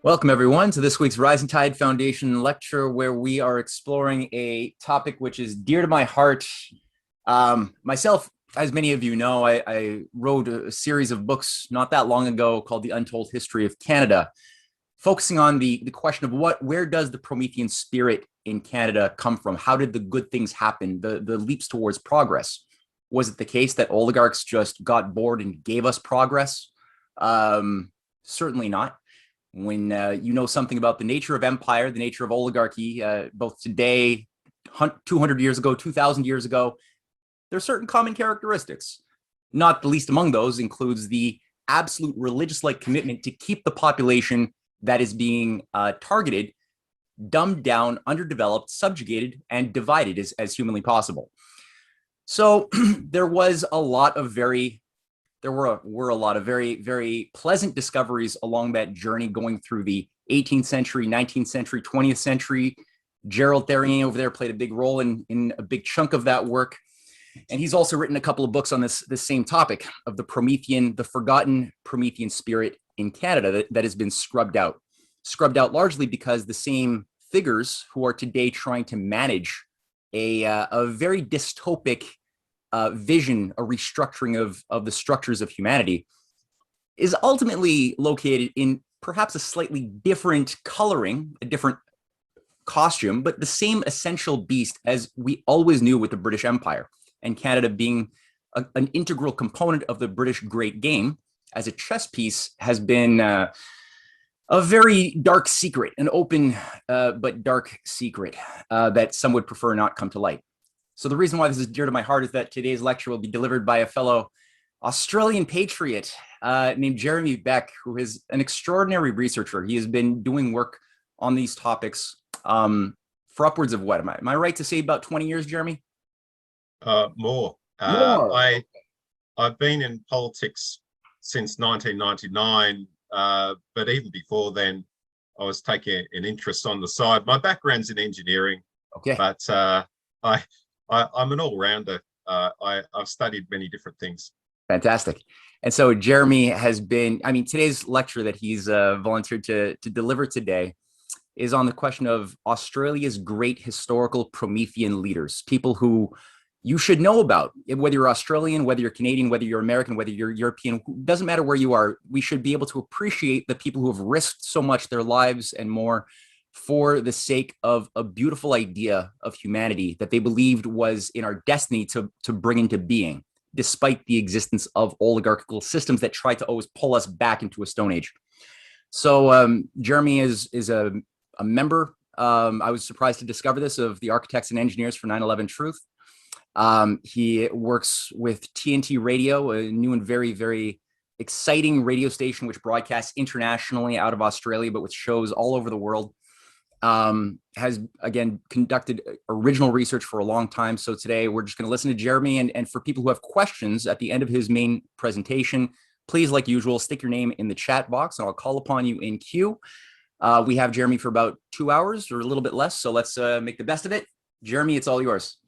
Welcome, everyone, to this week's Rising Tide Foundation lecture, where we are exploring a topic which is dear to my heart. Myself, as many of you know, I wrote a series of books not that long ago called The Untold History of Canada, focusing on the question of where does the Promethean spirit in Canada come from? How did the good things happen, the leaps towards progress? Was it the case that oligarchs just got bored and gave us progress? Certainly not. When you know something about the nature of empire, the nature of oligarchy, both today, 200 years ago, 2,000 years ago, there are certain common characteristics. Not the least among those includes the absolute religious-like commitment to keep the population that is being targeted dumbed down, underdeveloped, subjugated, and divided as humanly possible. So there were a lot of very, very pleasant discoveries along that journey, going through the 18th century, 19th century, 20th century. Gerald Therrien over there played a big role in a big chunk of that work. And he's also written a couple of books on this same topic of the forgotten Promethean spirit in Canada that has been scrubbed out largely because the same figures who are today trying to manage a very dystopic vision, a restructuring of the structures of humanity, is ultimately located in perhaps a slightly different coloring, a different costume, but the same essential beast as we always knew with the British Empire, and Canada being an integral component of the British Great Game as a chess piece has been a very dark secret, an open but dark secret that some would prefer not come to light. So the reason why this is dear to my heart is that today's lecture will be delivered by a fellow Australian patriot named Jeremy Beck, who is an extraordinary researcher. He has been doing work on these topics for upwards of what? Am I right to say about 20 years, Jeremy? More. More. I've been in politics since 1999, but even before then, I was taking an interest on the side. My background's in engineering, okay, but I'm an all-rounder. I've studied many different things. Fantastic. And so Jeremy has been, today's lecture that he's volunteered to deliver today is on the question of Australia's great historical Promethean leaders, people who you should know about, whether you're Australian, whether you're Canadian, whether you're American, whether you're European, doesn't matter where you are. We should be able to appreciate the people who have risked so much, their lives and more, for the sake of a beautiful idea of humanity that they believed was in our destiny to bring into being, despite the existence of oligarchical systems that try to always pull us back into a Stone Age. So Jeremy is a member, I was surprised to discover this, of the Architects and Engineers for 9/11 Truth. He works with TNT Radio, a new and very, very exciting radio station which broadcasts internationally out of Australia, but with shows all over the world. Has, again, conducted original research for a long time. So today we're just going to listen to Jeremy. And for people who have questions at the end of his main presentation, please, like usual, stick your name in the chat box and I'll call upon you in queue. We have Jeremy for about 2 hours or a little bit less. So let's make the best of it. Jeremy, it's all yours.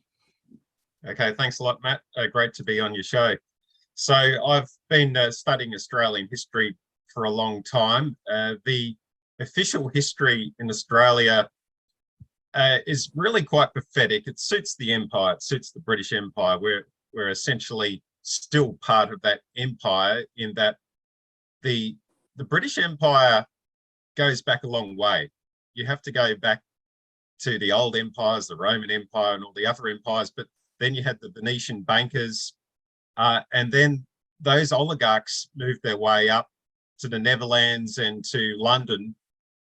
Okay, thanks a lot, Matt. Great to be on your show. So I've been studying Australian history for a long time. The official history in Australia is really quite pathetic. It suits the empire, it suits the British Empire. We're essentially still part of that empire, in that the British Empire goes back a long way. You have to go back to the old empires, the Roman Empire and all the other empires, but then you had the Venetian bankers, and then those oligarchs moved their way up to the Netherlands and to London,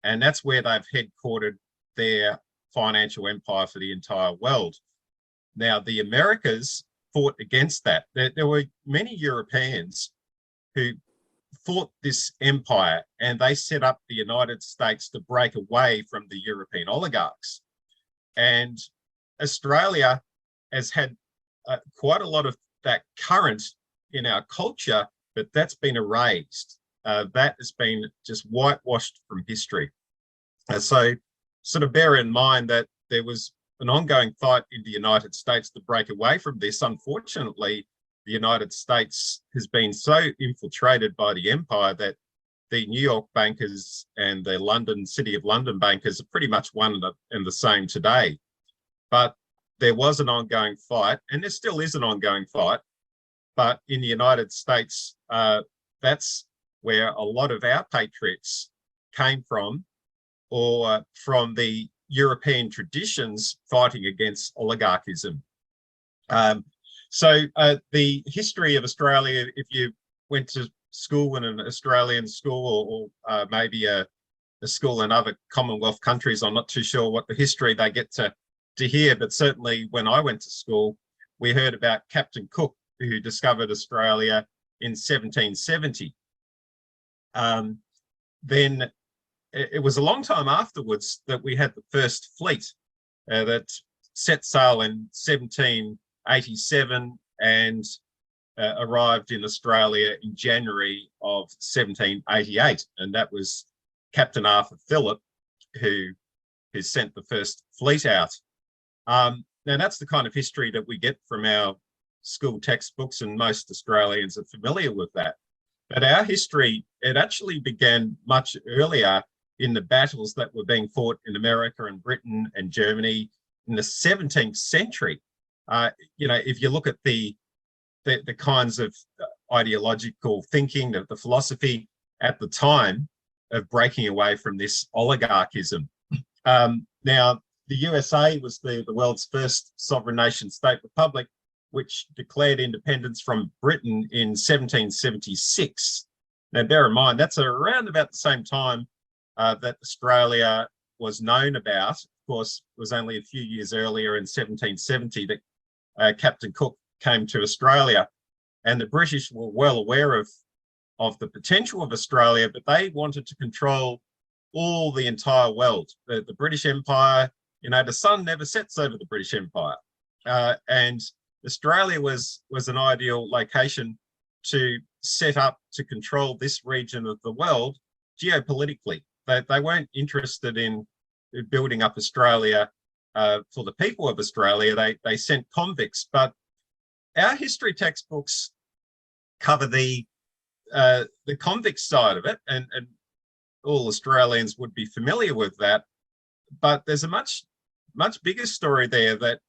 and that's where they've headquartered their financial empire for the entire world. Now, the Americas fought against that. There were many Europeans who fought this empire, and they set up the United States to break away from the European oligarchs. And Australia has had quite a lot of that current in our culture, but that's been erased. That has been just whitewashed from history. So sort of bear in mind that there was an ongoing fight in the United States to break away from this. Unfortunately, the United States has been so infiltrated by the empire that the New York bankers and the City of London bankers are pretty much one and the same today. But there was an ongoing fight, and there still is an ongoing fight. But in the United States, that's where a lot of our patriots came from, or from the European traditions fighting against oligarchism. So the history of Australia, if you went to school in an Australian school, or maybe a school in other Commonwealth countries, I'm not too sure what the history they get to hear, but certainly when I went to school, we heard about Captain Cook, who discovered Australia in 1770. Then it was a long time afterwards that we had the first fleet that set sail in 1787 and arrived in Australia in January of 1788. And that was Captain Arthur Phillip, who sent the first fleet out. Now, that's the kind of history that we get from our school textbooks, and most Australians are familiar with that. But our history, it actually began much earlier in the battles that were being fought in America and Britain and Germany in the 17th century. If you look at the kinds of ideological thinking, the philosophy at the time of breaking away from this oligarchism. Now, the USA was the world's first sovereign nation state republic, which declared independence from Britain in 1776. Now, bear in mind, that's around about the same time that Australia was known about. Of course, it was only a few years earlier in 1770 that Captain Cook came to Australia. And the British were well aware of the potential of Australia, but they wanted to control the entire world. The British Empire, the sun never sets over the British Empire. And Australia was an ideal location to set up to control this region of the world geopolitically. They weren't interested in building up Australia for the people of Australia. They sent convicts, but our history textbooks cover the convict side of it, and all Australians would be familiar with that. But there's a much bigger story there that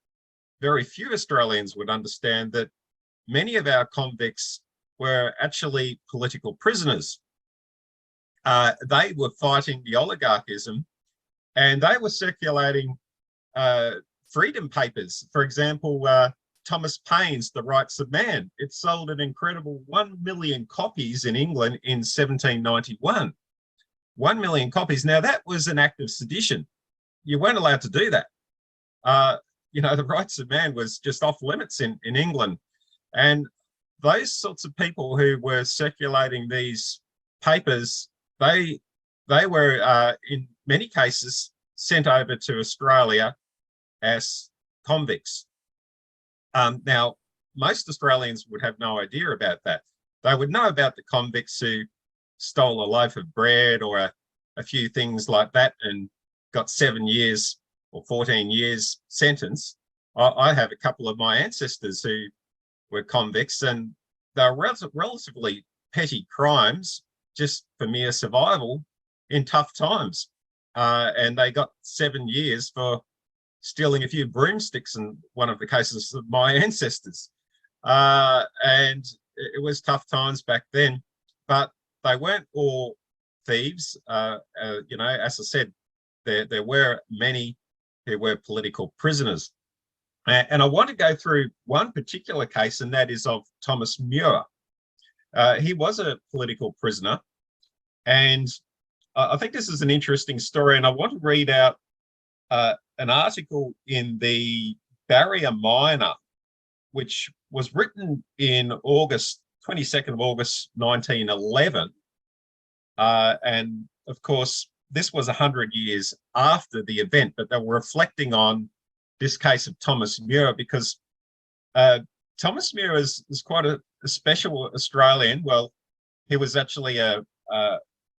very few Australians would understand, that many of our convicts were actually political prisoners. They were fighting the oligarchism, and they were circulating freedom papers. For example, Thomas Paine's The Rights of Man. It sold an incredible 1 million copies in England in 1791. 1 million copies. Now, that was an act of sedition. You weren't allowed to do that. The Rights of Man was just off limits in England. And those sorts of people who were circulating these papers, they were, in many cases, sent over to Australia as convicts. Now, most Australians would have no idea about that. They would know about the convicts who stole a loaf of bread or a few things like that and got 7 years or 14 years sentence. I have a couple of my ancestors who were convicts, and they were relatively petty crimes just for mere survival in tough times. And they got 7 years for stealing a few broomsticks in one of the cases of my ancestors. And it was tough times back then, but they weren't all thieves. As I said, there were many who were political prisoners. And I want to go through one particular case, and that is of Thomas Muir. He was a political prisoner, and I think this is an interesting story, and I want to read out an article in the Barrier Miner, which was written in 22nd of August 1911. And of course, this was 100 years after the event, but they were reflecting on this case of Thomas Muir, because Thomas Muir is quite a special Australian. Well, he was actually a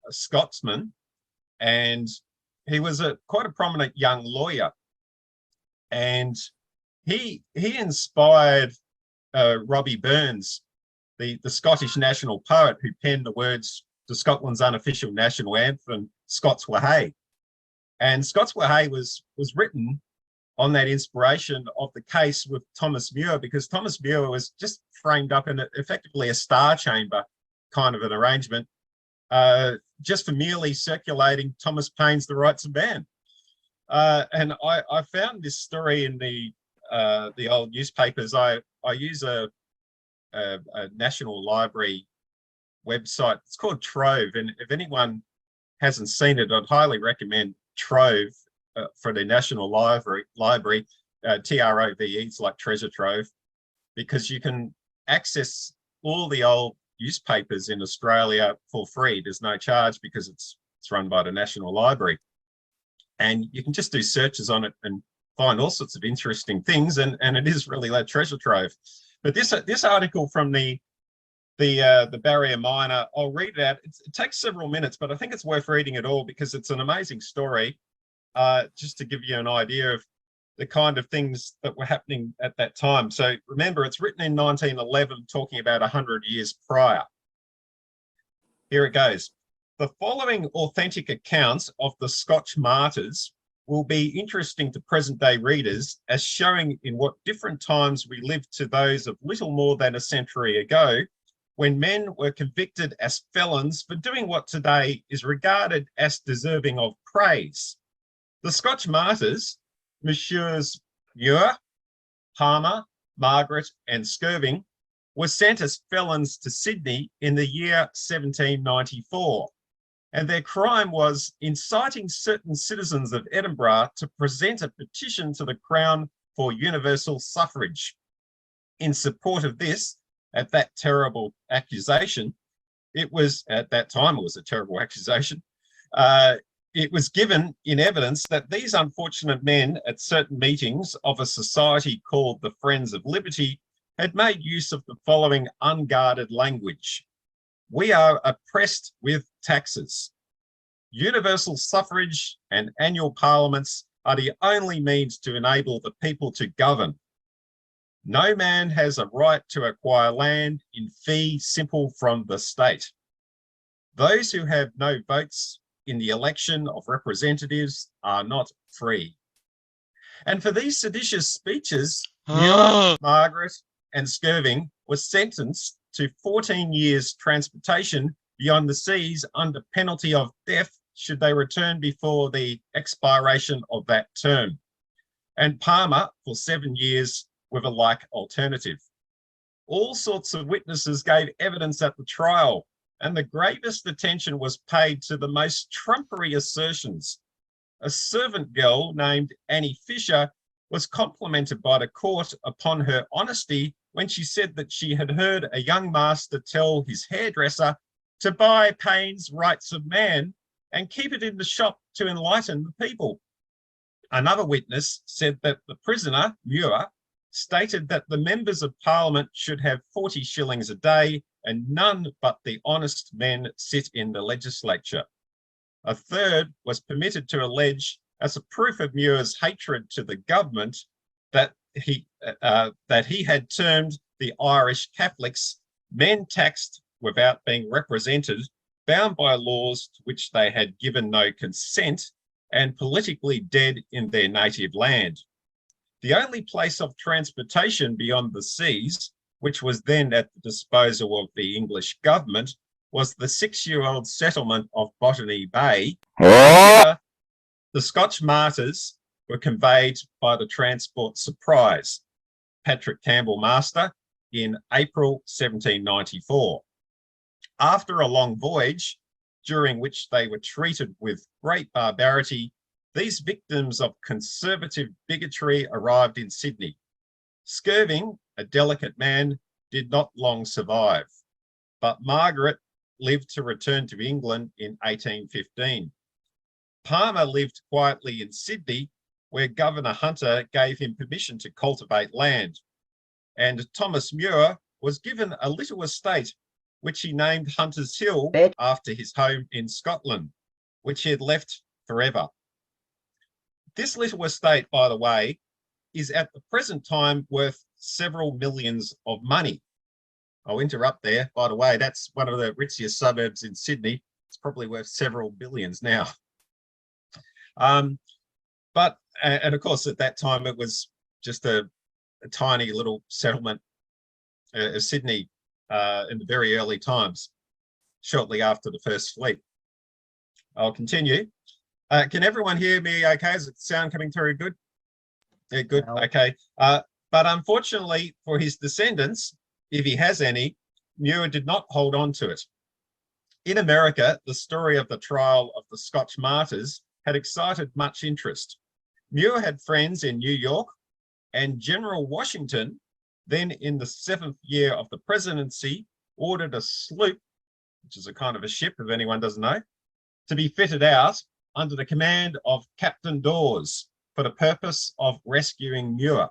Scotsman, and he was quite a prominent young lawyer. And he inspired Robbie Burns, the Scottish national poet who penned the words to Scotland's unofficial national anthem, Scots Wha Hae. And Scots Wha Hae was written on that inspiration of the case with Thomas Muir, because Thomas Muir was just framed up in effectively a star chamber kind of an arrangement, just for merely circulating Thomas Paine's The Rights of Man. And I found this story in the old newspapers. I use a National Library website. It's called Trove, and if anyone hasn't seen it, I'd highly recommend Trove for the National Library. TROVE, it's like treasure trove, because you can access all the old newspapers in Australia for free. There's no charge because it's run by the National Library, and you can just do searches on it and find all sorts of interesting things, and it is really that treasure trove. But this article from the Barrier Miner, I'll read it out. It takes several minutes, but I think it's worth reading it all because it's an amazing story, just to give you an idea of the kind of things that were happening at that time. So remember, it's written in 1911, talking about 100 years prior. Here it goes. The following authentic accounts of the Scotch martyrs will be interesting to present-day readers as showing in what different times we lived to those of little more than a century ago, when men were convicted as felons for doing what today is regarded as deserving of praise. The Scotch martyrs, Messrs. Muir, Palmer, Margaret and Skirving, were sent as felons to Sydney in the year 1794. And their crime was inciting certain citizens of Edinburgh to present a petition to the Crown for universal suffrage. In support of this, at that terrible accusation, it was, at that time it was a terrible accusation, it was given in evidence that these unfortunate men at certain meetings of a society called the Friends of Liberty had made use of the following unguarded language. We are oppressed with taxes. Universal suffrage and annual parliaments are the only means to enable the people to govern. No man has a right to acquire land in fee simple from the state. Those who have no votes in the election of representatives are not free. And for these seditious speeches, Muir, Margaret and Skirving were sentenced to 14 years transportation beyond the seas under penalty of death should they return before the expiration of that term, and Palmer for 7 years with a like alternative. All sorts of witnesses gave evidence at the trial, and the gravest attention was paid to the most trumpery assertions. A servant girl named Annie Fisher was complimented by the court upon her honesty when she said that she had heard a young master tell his hairdresser to buy Paine's Rights of Man and keep it in the shop to enlighten the people. Another witness said that the prisoner, Muir, stated that the members of Parliament should have 40 shillings a day and none but the honest men sit in the legislature. A third was permitted to allege, as a proof of Muir's hatred to the government, that he had termed the Irish Catholics men taxed without being represented, bound by laws to which they had given no consent, and politically dead in their native land. The only place of transportation beyond the seas, which was then at the disposal of the English government, was the 6-year-old settlement of Botany Bay. Here, the Scotch martyrs were conveyed by the transport Surprise, Patrick Campbell Master, in April 1794. After a long voyage, during which they were treated with great barbarity, these victims of conservative bigotry arrived in Sydney. Skirving, a delicate man, did not long survive, but Margaret lived to return to England in 1815. Palmer lived quietly in Sydney, where Governor Hunter gave him permission to cultivate land, and Thomas Muir was given a little estate which he named Hunter's Hill after his home in Scotland, which he had left forever. This little estate, by the way, is at the present time worth several millions of money. I'll interrupt there. By the way, that's one of the richest suburbs in Sydney. It's probably worth several billions now. And of course, at that time, it was just a tiny little settlement of Sydney in the very early times, shortly after the first fleet. I'll continue. Can everyone hear me okay? Is the sound coming through good? Yeah, good, okay. But unfortunately for his descendants, if he has any, Muir did not hold on to it. In America, the story of the trial of the Scotch martyrs had excited much interest. Muir had friends in New York, and General Washington, then in the 7th year of the presidency, ordered a sloop, which is a kind of a ship, if anyone doesn't know, to be fitted out under the command of Captain Dawes for the purpose of rescuing Muir.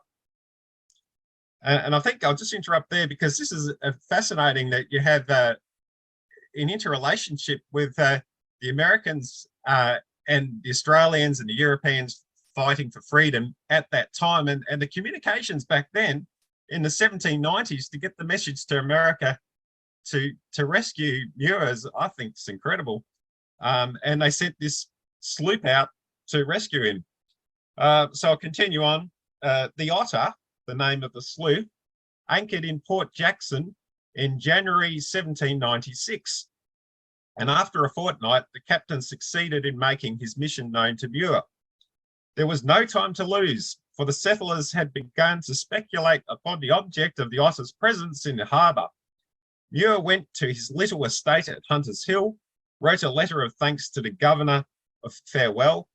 And I think I'll just interrupt there because this is fascinating that you have an interrelationship with the Americans and the Australians and the Europeans fighting for freedom at that time, and the communications back then in the 1790s to get the message to America to rescue Muir. I think it's incredible. And they sent this sloop out to rescue him. So I'll continue on. The Otter, the name of the sloop, anchored in Port Jackson in January 1796. And after a fortnight, the captain succeeded in making his mission known to Muir. There was no time to lose, for the settlers had begun to speculate upon the object of the Otter's presence in the harbour. Muir went to his little estate at Hunter's Hill, wrote a letter of thanks to the governor of farewell,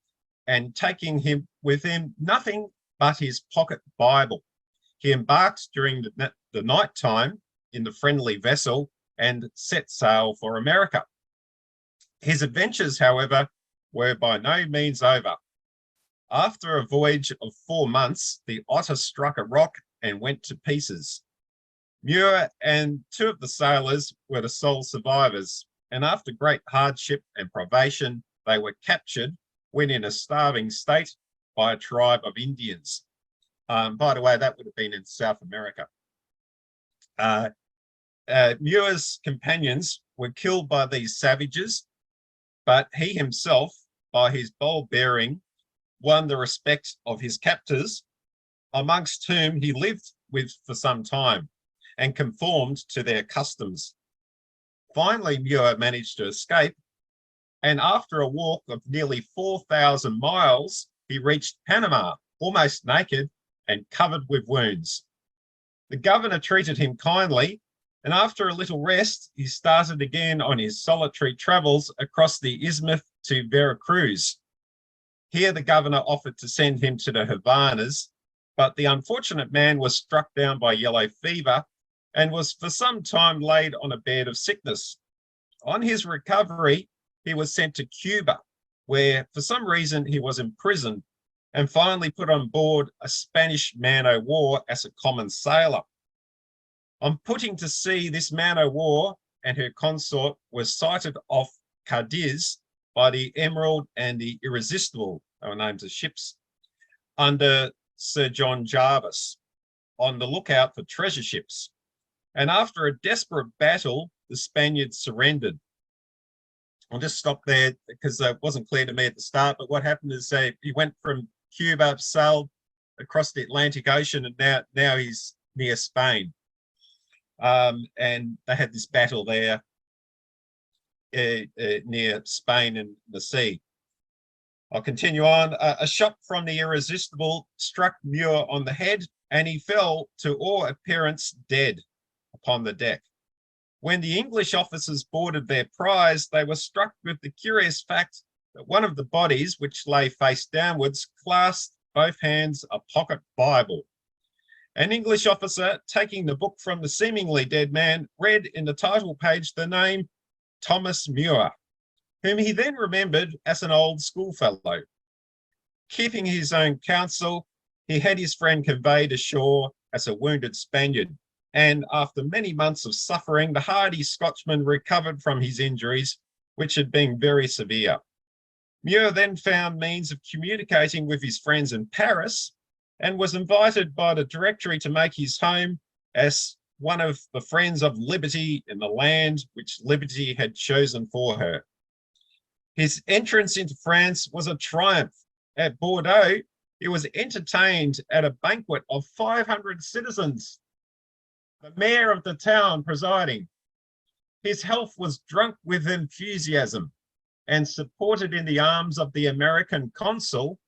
and taking him with him nothing but his pocket Bible, he embarked during the night time in the friendly vessel and set sail for America. His adventures, however, were by no means over. After a voyage of 4 months, the Otter struck a rock and went to pieces. Muir and 2 of the sailors were the sole survivors, and after great hardship and privation, they were captured when in a starving state by a tribe of Indians. By the way, that would have been in South America. Muir's companions were killed by these savages, but he himself, by his bold bearing, won the respect of his captors, amongst whom he lived with for some time and conformed to their customs. Finally, Muir managed to escape, and after a walk of nearly 4,000 miles, he reached Panama, almost naked and covered with wounds. The governor treated him kindly, and after a little rest, he started again on his solitary travels across the isthmus to Veracruz. Here the governor offered to send him to the Havanas, but the unfortunate man was struck down by yellow fever and was for some time laid on a bed of sickness. On his recovery, he was sent to Cuba, where for some reason he was imprisoned and finally put on board a Spanish man-o'-war as a common sailor. On putting to sea, this man-o'-war and her consort were sighted off Cadiz by the Emerald and the Irresistible, they were names of ships, under Sir John Jarvis, on the lookout for treasure ships. And after a desperate battle, the Spaniards surrendered. I'll just stop there because it wasn't clear to me at the start, but what happened is he went from Cuba, sailed across the Atlantic Ocean, and now he's near Spain. And they had this battle there near Spain and the sea. I'll continue on. A shot from the Irresistible struck Muir on the head, and he fell to all appearance dead upon the deck. When the English officers boarded their prize, they were struck with the curious fact that one of the bodies, which lay face downwards, clasped both hands a pocket Bible. An English officer, taking the book from the seemingly dead man, read in the title page the name Thomas Muir, whom he then remembered as an old schoolfellow. Keeping his own counsel, he had his friend conveyed ashore as a wounded Spaniard, and after many months of suffering, the hardy Scotchman recovered from his injuries, which had been very severe. Muir then found means of communicating with his friends in Paris and was invited by the Directory to make his home as one of the friends of liberty in the land which liberty had chosen for her. His entrance into France was a triumph. At Bordeaux, he was entertained at a banquet of 500 citizens, the mayor of the town presiding. His health was drunk with enthusiasm, and supported in the arms of the American consul,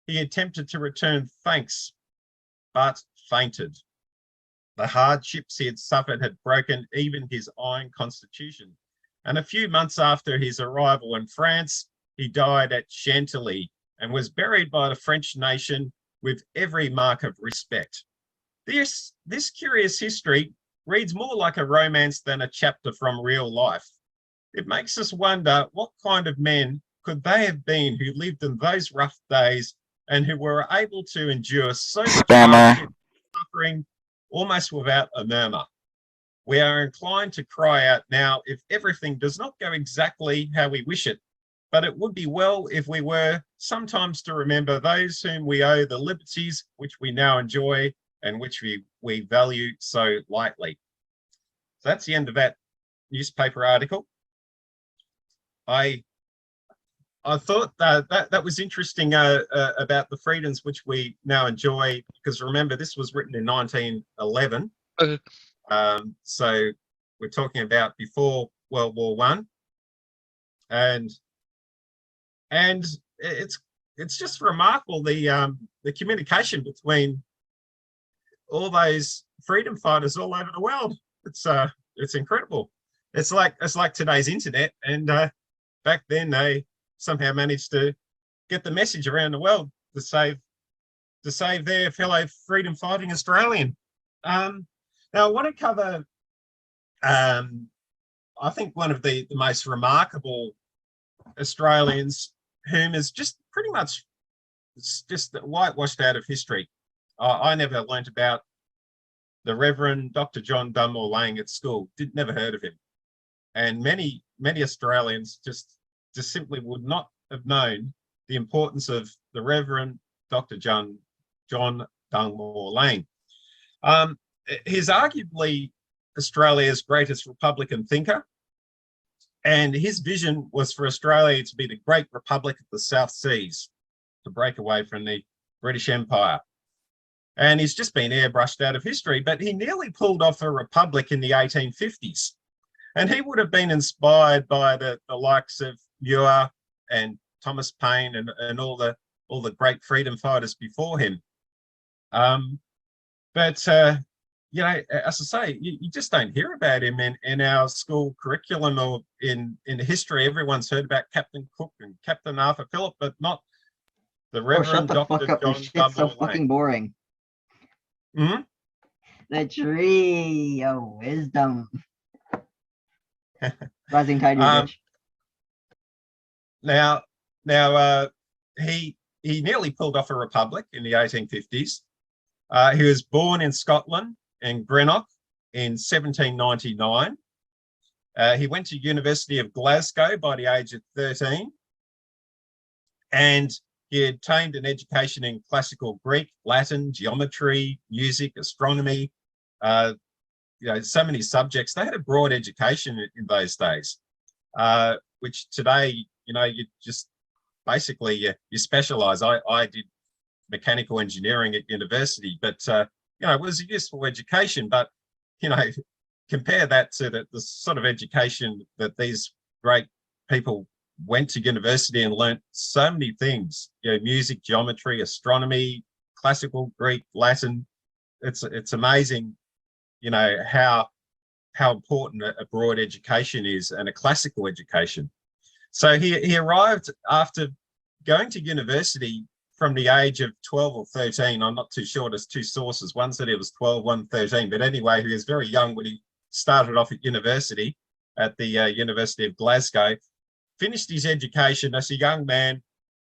he attempted to return thanks, but fainted. The hardships he had suffered had broken even his iron constitution, and a few months after his arrival in France, he died at Chantilly and was buried by the French nation with every mark of respect. This curious history reads more like a romance than a chapter from real life. It makes us wonder what kind of men could they have been who lived in those rough days and who were able to endure so much hardship, suffering, almost without a murmur. We are inclined to cry out now if everything does not go exactly how we wish it, but it would be well if we were sometimes to remember those whom we owe the liberties which we now enjoy and which we value so lightly. So that's the end of that newspaper article. I thought that was interesting about the freedoms which we now enjoy, because remember, this was written in 1911. So we're talking about before World War One, and it's just remarkable the communication between all those freedom fighters all over the world. It's incredible. It's like today's internet, and back then they somehow managed to get the message around the world to save their fellow freedom fighting Australian. Now I want to cover I think one of the most remarkable Australians whom is just pretty much just whitewashed out of history. I never learnt about the Reverend Dr. John Dunmore Lang at school. Never heard of him, and many Australians just simply would not have known the importance of the Reverend Dr. John Dunmore Lang. He's arguably Australia's greatest Republican thinker, and his vision was for Australia to be the great republic of the South Seas, to break away from the British Empire. And he's just been airbrushed out of history, but he nearly pulled off a republic in the 1850s. And he would have been inspired by the likes of Muir and Thomas Paine and all the great freedom fighters before him. You know, as I say, you just don't hear about him in our school curriculum or in history. Everyone's heard about Captain Cook and Captain Arthur Phillip, but not the Reverend Dr. John This shit's so fucking boring. Mm-hmm. The tree of wisdom. Rising tide, bitch. Now, he nearly pulled off a republic in the 1850s. He was born in Scotland, in Greenock, in 1799. He went to University of Glasgow by the age of 13, and he obtained an education in classical Greek, Latin, geometry, music, astronomy, you know, so many subjects. They had a broad education in those days, which today, you know, you just basically you specialize. I did mechanical engineering at university, but you know, it was a useful education. But you know, compare that to the sort of education that these great people went to university and learnt so many things, you know, music, geometry, astronomy, classical Greek, Latin. It's amazing, you know, how important a broad education is, and a classical education. So he arrived after going to university from the age of 12 or 13. I'm not too sure. There's two sources. One said he was 12, one 13. But anyway, he was very young when he started off at university, at the University of Glasgow. Finished his education as a young man.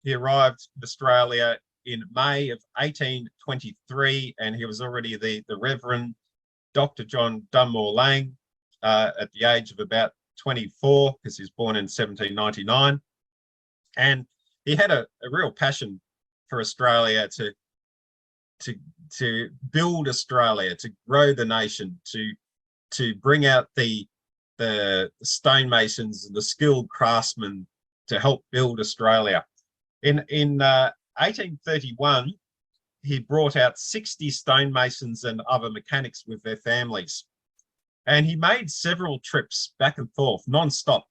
He arrived in Australia in May of 1823, and he was already the Reverend Dr. John Dunmore Lang at the age of about 24, because he was born in 1799. And he had a real passion for Australia, to build Australia, to grow the nation, to to bring out the stonemasons and the skilled craftsmen to help build Australia. In 1831, he brought out 60 stonemasons and other mechanics with their families. And he made several trips back and forth, non-stop,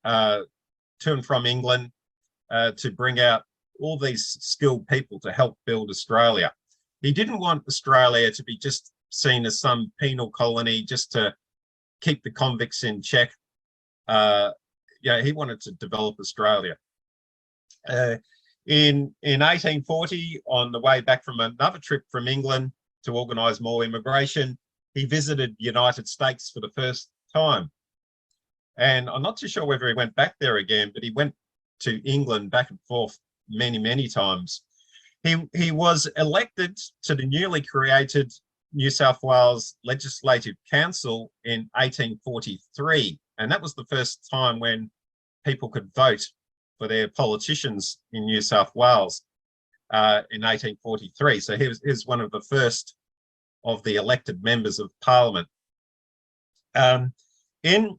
to and from England, to bring out all these skilled people to help build Australia. He didn't want Australia to be just seen as some penal colony just to keep the convicts in check. He wanted to develop Australia. In 1840, on the way back from another trip from England to organise more immigration, he visited the United States for the first time. And I'm not too sure whether he went back there again, but he went to England back and forth many, many times. He was elected to the newly created New South Wales Legislative Council in 1843. And that was the first time when people could vote for their politicians in New South Wales in 1843. So he was one of the first of the elected members of Parliament. In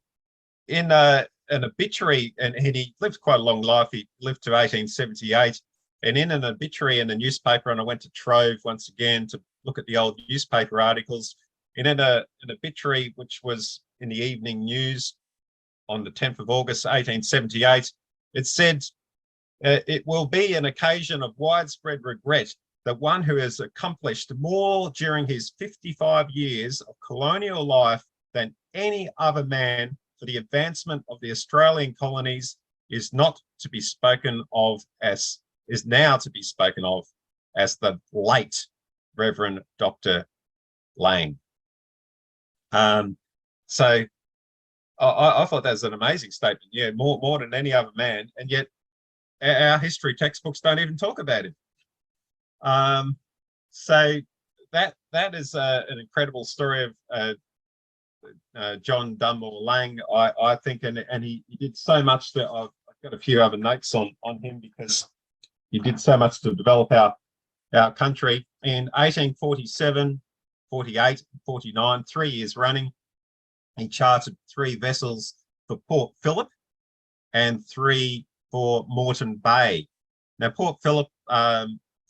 an obituary, and he lived quite a long life. He lived to 1878. And in an obituary in the newspaper, and I went to Trove once again to look at the old newspaper articles, and in an obituary which was in the Evening News on the 10th of August, 1878, it said, it will be an occasion of widespread regret that one who has accomplished more during his 55 years of colonial life than any other man for the advancement of the Australian colonies is now to be spoken of as the late Reverend Dr. Lang. So I thought that was an amazing statement. Yeah, more than any other man, and yet our history textbooks don't even talk about him. So that is an incredible story of John Dunmore Lang, I think, and he did so much that I've got a few other notes on him, because he did so much to develop our country. In 1847, 48, 49, 3 years running, he chartered 3 vessels for Port Phillip and 3 for Moreton Bay. Now, Port Phillip, of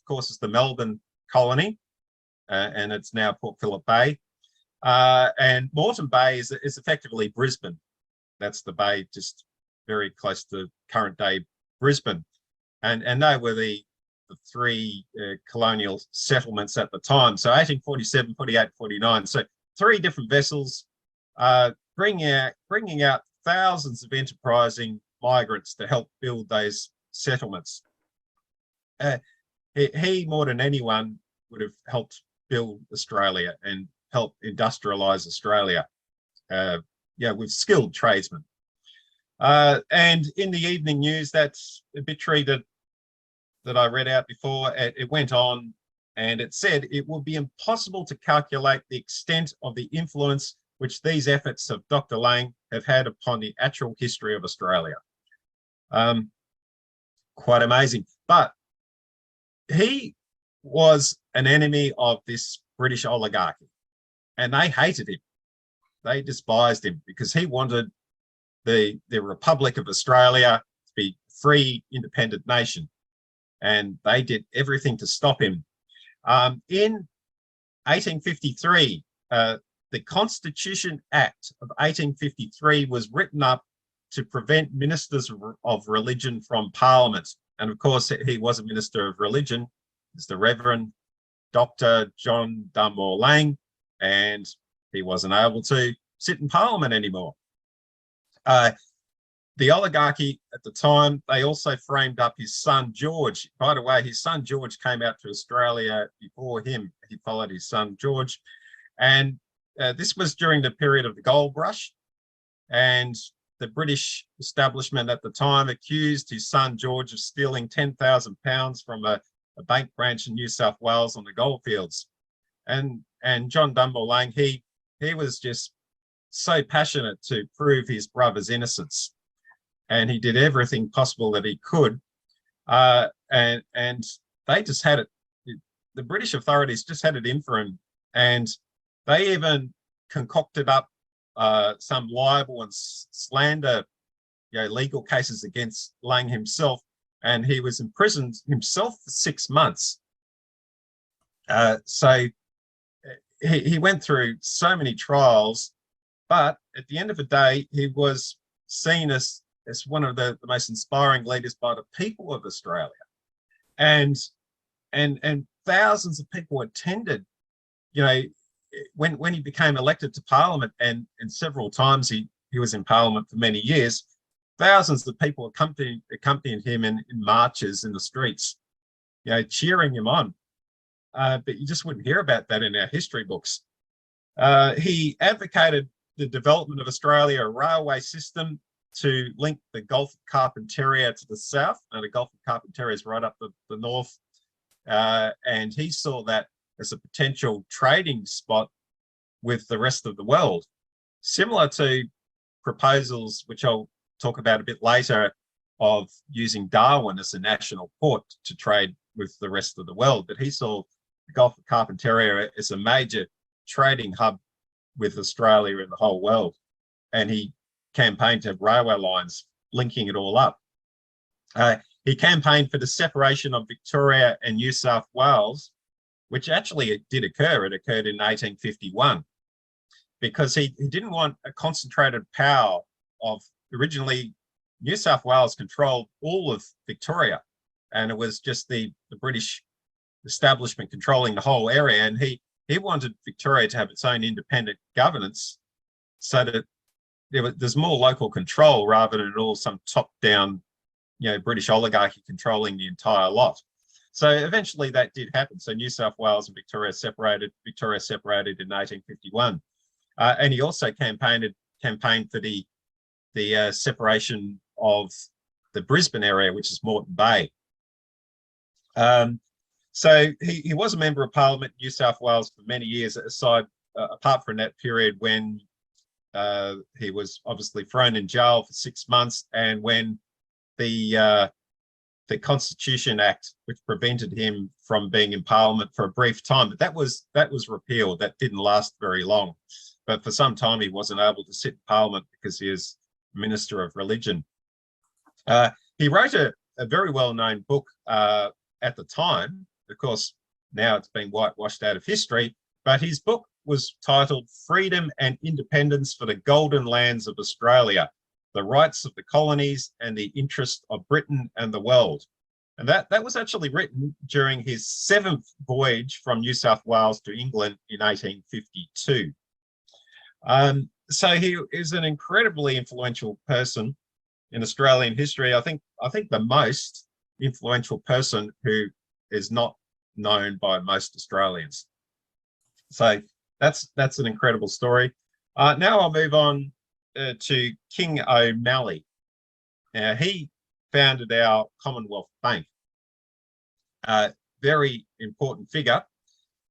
course, is the Melbourne colony, and it's now Port Phillip Bay. And Moreton Bay is effectively Brisbane. That's the bay just very close to current day Brisbane. And they were the 3 colonial settlements at the time. So 1847, 48, 49. So 3 different vessels, bringing out thousands of enterprising migrants to help build those settlements. He more than anyone would have helped build Australia and help industrialize Australia, with skilled tradesmen. And in the Evening News, that's obituary that I read out before, it went on and it said it will be impossible to calculate the extent of the influence which these efforts of Dr. Lang have had upon the actual history of Australia. Quite amazing. But he was an enemy of this British oligarchy, and they hated him. They despised him because he wanted the Republic of Australia to be a free, independent nation, and they did everything to stop him. In 1853, the Constitution Act of 1853 was written up to prevent ministers of religion from Parliament. And of course, he was a minister of religion. It's the Reverend Dr. John Dunmore Lang, and he wasn't able to sit in Parliament anymore. The oligarchy at the time, they also framed up his son George. By the way, his son George came out to Australia before him. He followed his son George. And this was during the period of the gold rush. And the British establishment at the time accused his son George of stealing £10,000 from a bank branch in New South Wales on the goldfields. And John Dunmore Lang, he was just so passionate to prove his brother's innocence. And he did everything possible that he could. And they just had it, the British authorities just had it in for him. And they even concocted up some libel and slander, legal cases against Lang himself, and he was imprisoned himself for 6 months. So he went through so many trials, but at the end of the day, he was seen as one of the most inspiring leaders by the people of Australia. And thousands of people attended, when he became elected to Parliament, and several times he was in Parliament for many years, thousands of people accompanied him in marches in the streets, cheering him on. But you just wouldn't hear about that in our history books. He advocated the development of Australia, a railway system to link the Gulf of Carpentaria to the south. Now, the Gulf of Carpentaria is right up the north, and he saw that as a potential trading spot with the rest of the world, similar to proposals, which I'll talk about a bit later, of using Darwin as a national port to trade with the rest of the world. But he saw the Gulf of Carpentaria as a major trading hub with Australia and the whole world. And he campaigned to have railway lines linking it all up. He campaigned for the separation of Victoria and New South Wales, which actually did occur. It occurred in 1851, because he didn't want a concentrated power of, originally New South Wales controlled all of Victoria, and it was just the British establishment controlling the whole area. And he wanted Victoria to have its own independent governance, so that there's more local control rather than all some top-down, British oligarchy controlling the entire lot. So eventually that did happen. So New South Wales and Victoria separated. Victoria separated in 1851, and he also campaigned for the separation of the Brisbane area, which is Moreton Bay. So he was a member of Parliament in New South Wales for many years, apart from that period when he was obviously thrown in jail for 6 months, and when the Constitution Act, which prevented him from being in Parliament for a brief time, but that was repealed. That didn't last very long, but for some time he wasn't able to sit in Parliament because he is Minister of Religion. He wrote a very well-known book at the time. Of course, now it's been whitewashed out of history, but his book was titled Freedom and Independence for the Golden Lands of Australia, the Rights of the Colonies and the Interest of Britain and the World. And that was actually written during his 7th voyage from New South Wales to England in 1852. So he is an incredibly influential person in Australian history. I think the most influential person who is not known by most Australians. So that's an incredible story. Now I'll move on to King O'Malley. Now, he founded our Commonwealth Bank. Very important figure.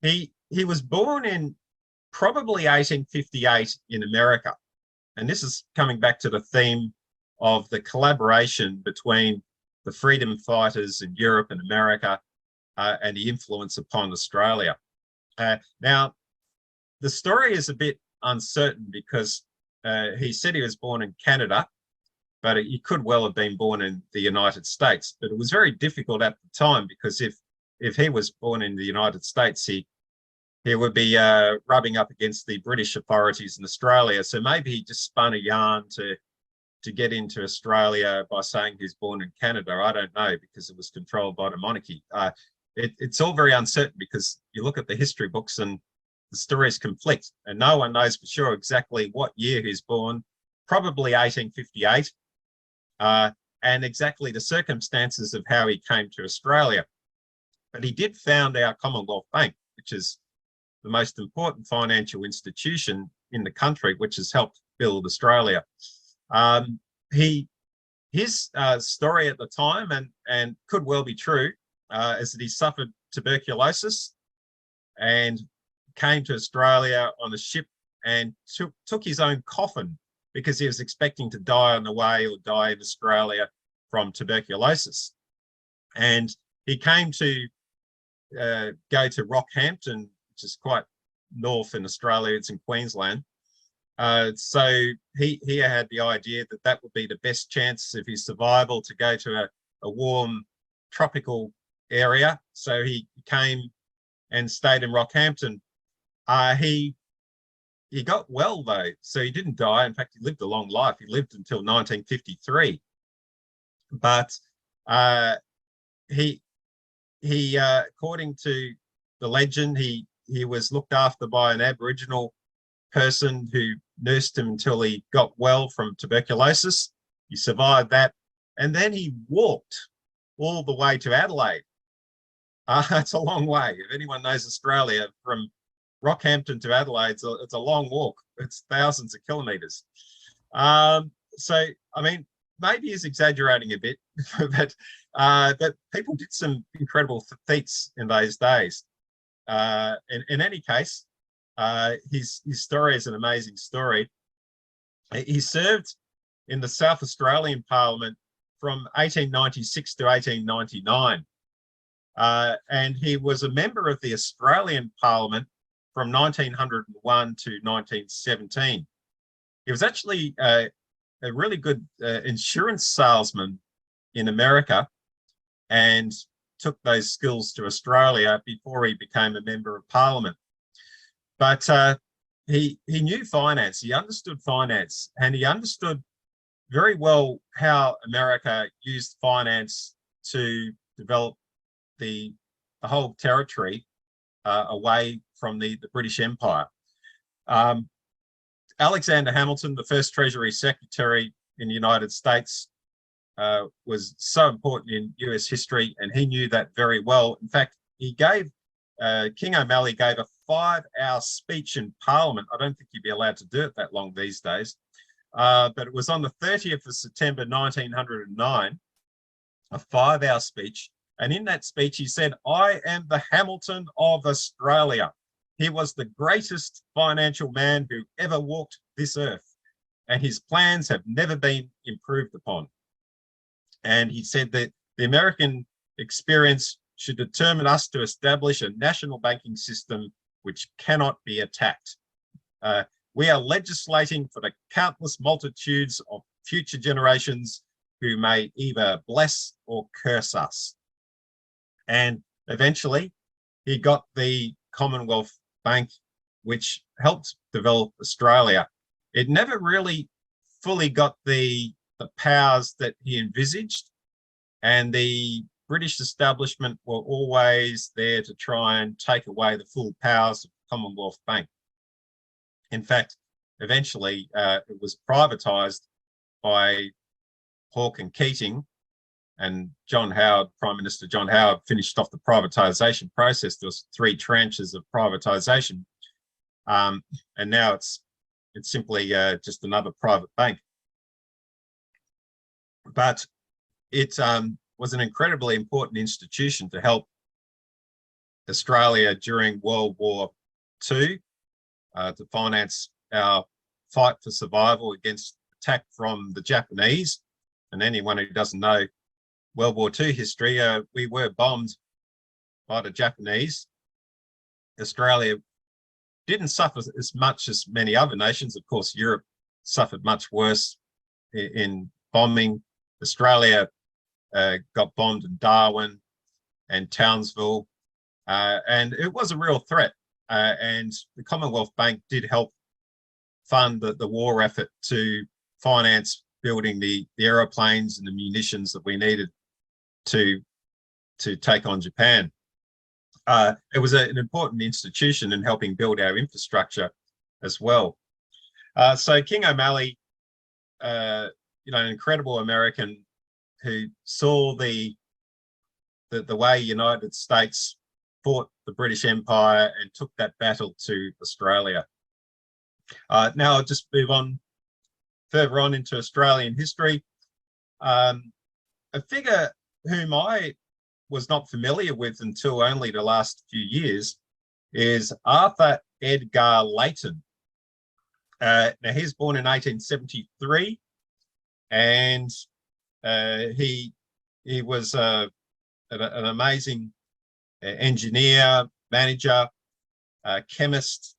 He was born in probably 1858 in America. And this is coming back to the theme of the collaboration between the freedom fighters in Europe and America and the influence upon Australia. Now, the story is a bit uncertain because he said he was born in Canada, but he could well have been born in the United States. But it was very difficult at the time, because if he was born in the United States, he would be rubbing up against the British authorities in Australia. So maybe he just spun a yarn to get into Australia by saying he's born in Canada. I don't know, because it was controlled by the monarchy. It's all very uncertain, because you look at the history books and the stories conflict, and no one knows for sure exactly what year he's born, probably 1858, and exactly the circumstances of how he came to Australia. But he did found our Commonwealth Bank, which is the most important financial institution in the country, which has helped build Australia. His story at the time, and could well be true, is that he suffered tuberculosis and came to Australia on a ship and took his own coffin, because he was expecting to die on the way or die in Australia from tuberculosis. And he came to go to Rockhampton, which is quite north in Australia. It's in Queensland. So he had the idea that that would be the best chance of his survival, to go to a warm tropical area. So he came and stayed in Rockhampton. He got well though, so he didn't die. In fact, he lived a long life. He lived until 1953. But he according to the legend, he was looked after by an Aboriginal person who nursed him until he got well from tuberculosis. He survived that, and then he walked all the way to Adelaide. It's a long way. If anyone knows Australia, from Rockhampton to Adelaide, it's a long walk. It's thousands of kilometres. So, I mean, maybe he's exaggerating a bit, but people did some incredible feats in those days. In any case, his story is an amazing story. He served in the South Australian Parliament from 1896 to 1899. And he was a member of the Australian Parliament from 1901 to 1917. He was actually a really good insurance salesman in America, and took those skills to Australia before he became a member of Parliament. But he knew finance, he understood finance, and he understood very well how America used finance to develop the whole territory away from the British Empire. Alexander Hamilton, the first Treasury Secretary in the United States, was so important in US history, and he knew that very well. In fact, he gave, King O'Malley gave a 5-hour speech in Parliament. I don't think you'd be allowed to do it that long these days. But it was on the 30th of September, 1909, a 5-hour speech. And in that speech, he said, "I am the Hamilton of Australia. He was the greatest financial man who ever walked this earth, and his plans have never been improved upon." And he said that the American experience should determine us to establish a national banking system which cannot be attacked. We are legislating for the countless multitudes of future generations who may either bless or curse us. And eventually he got the Commonwealth Bank, which helped develop Australia. It never really fully got the powers that he envisaged, and the British establishment were always there to try and take away the full powers of the Commonwealth Bank. In fact, eventually it was privatised by Hawke and Keating, and John Howard, Prime Minister John Howard, finished off the privatisation process. There was 3 tranches of privatisation, and now it's simply just another private bank. But it was an incredibly important institution to help Australia during World War II, to finance our fight for survival against attack from the Japanese. And anyone who doesn't know World War II history, we were bombed by the Japanese. Australia didn't suffer as much as many other nations. Of course, Europe suffered much worse in bombing. Australia got bombed in Darwin and Townsville, and it was a real threat. And the Commonwealth Bank did help fund the war effort to finance building the aeroplanes and the munitions that we needed to take on Japan. It was an important institution in helping build our infrastructure as well. So King O'Malley, an incredible American who saw the way United States fought the British Empire and took that battle to Australia. Now I'll just move on further on into Australian history. A figure whom I was not familiar with until only the last few years is Arthur Edgar Layton. Now he was born in 1873, and he was an amazing engineer, manager, chemist,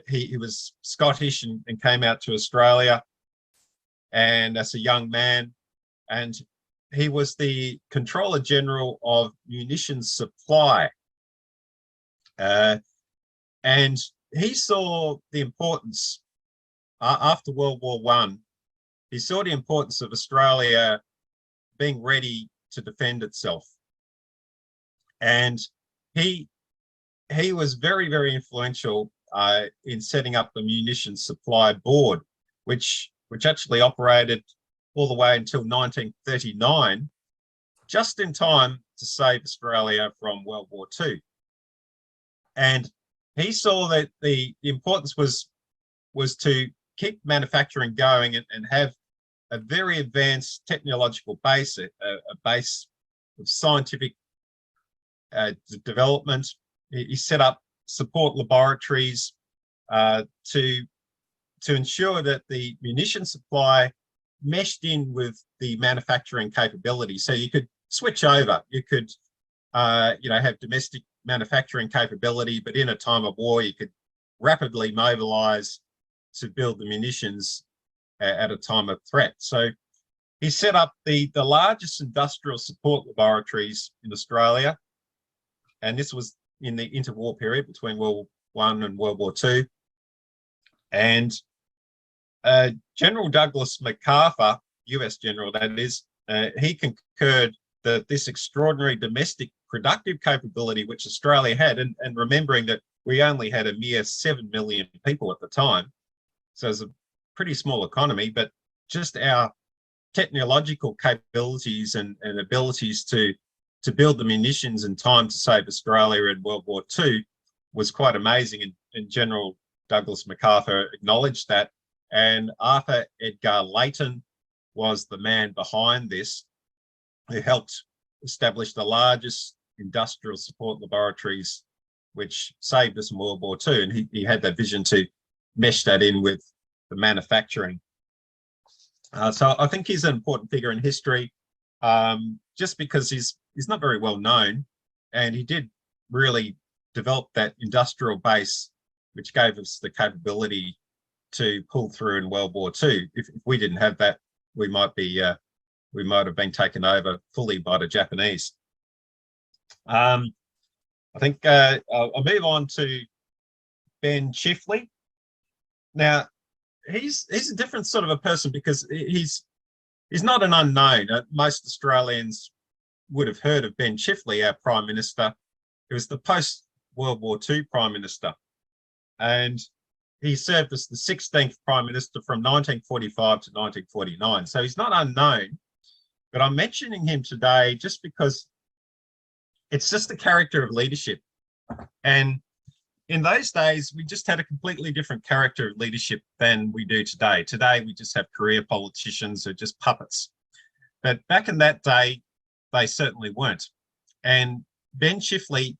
He was Scottish and came out to Australia, and as a young man, and he was the Controller General of Munitions Supply. And he saw the importance, after World War I, he saw the importance of Australia being ready to defend itself. And he was very, very influential in setting up the Munitions Supply Board, which actually operated all the way until 1939, just in time to save Australia from World War II. And he saw that the importance was to keep manufacturing going and have a very advanced technological base, a base of scientific development. He set up support laboratories to ensure that the munition supply meshed in with the manufacturing capability. So you could switch over. You could, have domestic manufacturing capability, but in a time of war, you could rapidly mobilize to build the munitions at a time of threat. So he set up the largest industrial support laboratories in Australia. And this was in the interwar period between World War I and World War II. And General Douglas MacArthur, US general that is, he concurred that this extraordinary domestic productive capability which Australia had, and remembering that we only had a mere 7 million people at the time, so it's a pretty small economy, but just our technological capabilities and abilities to build the munitions in time to save Australia in World War II was quite amazing, and General Douglas MacArthur acknowledged that. And Arthur Edgar Layton was the man behind this, who helped establish the largest industrial support laboratories, which saved us in World War II. And he had that vision to mesh that in with the manufacturing. So I think he's an important figure in history, just because he's not very well known, and he did really develop that industrial base, which gave us the capability to pull through in World War II. If we didn't have that, we might have been taken over fully by the Japanese. I think I'll move on to Ben Chifley. Now, he's a different sort of a person because he's not an unknown. Most Australians would have heard of Ben Chifley, our Prime Minister. He was the post-World War II Prime Minister. And he served as the 16th Prime Minister from 1945 to 1949. So he's not unknown, but I'm mentioning him today just because it's just the character of leadership. And in those days, we just had a completely different character of leadership than we do today. Today, we just have career politicians who are just puppets. But back in that day, they certainly weren't. And Ben Chifley,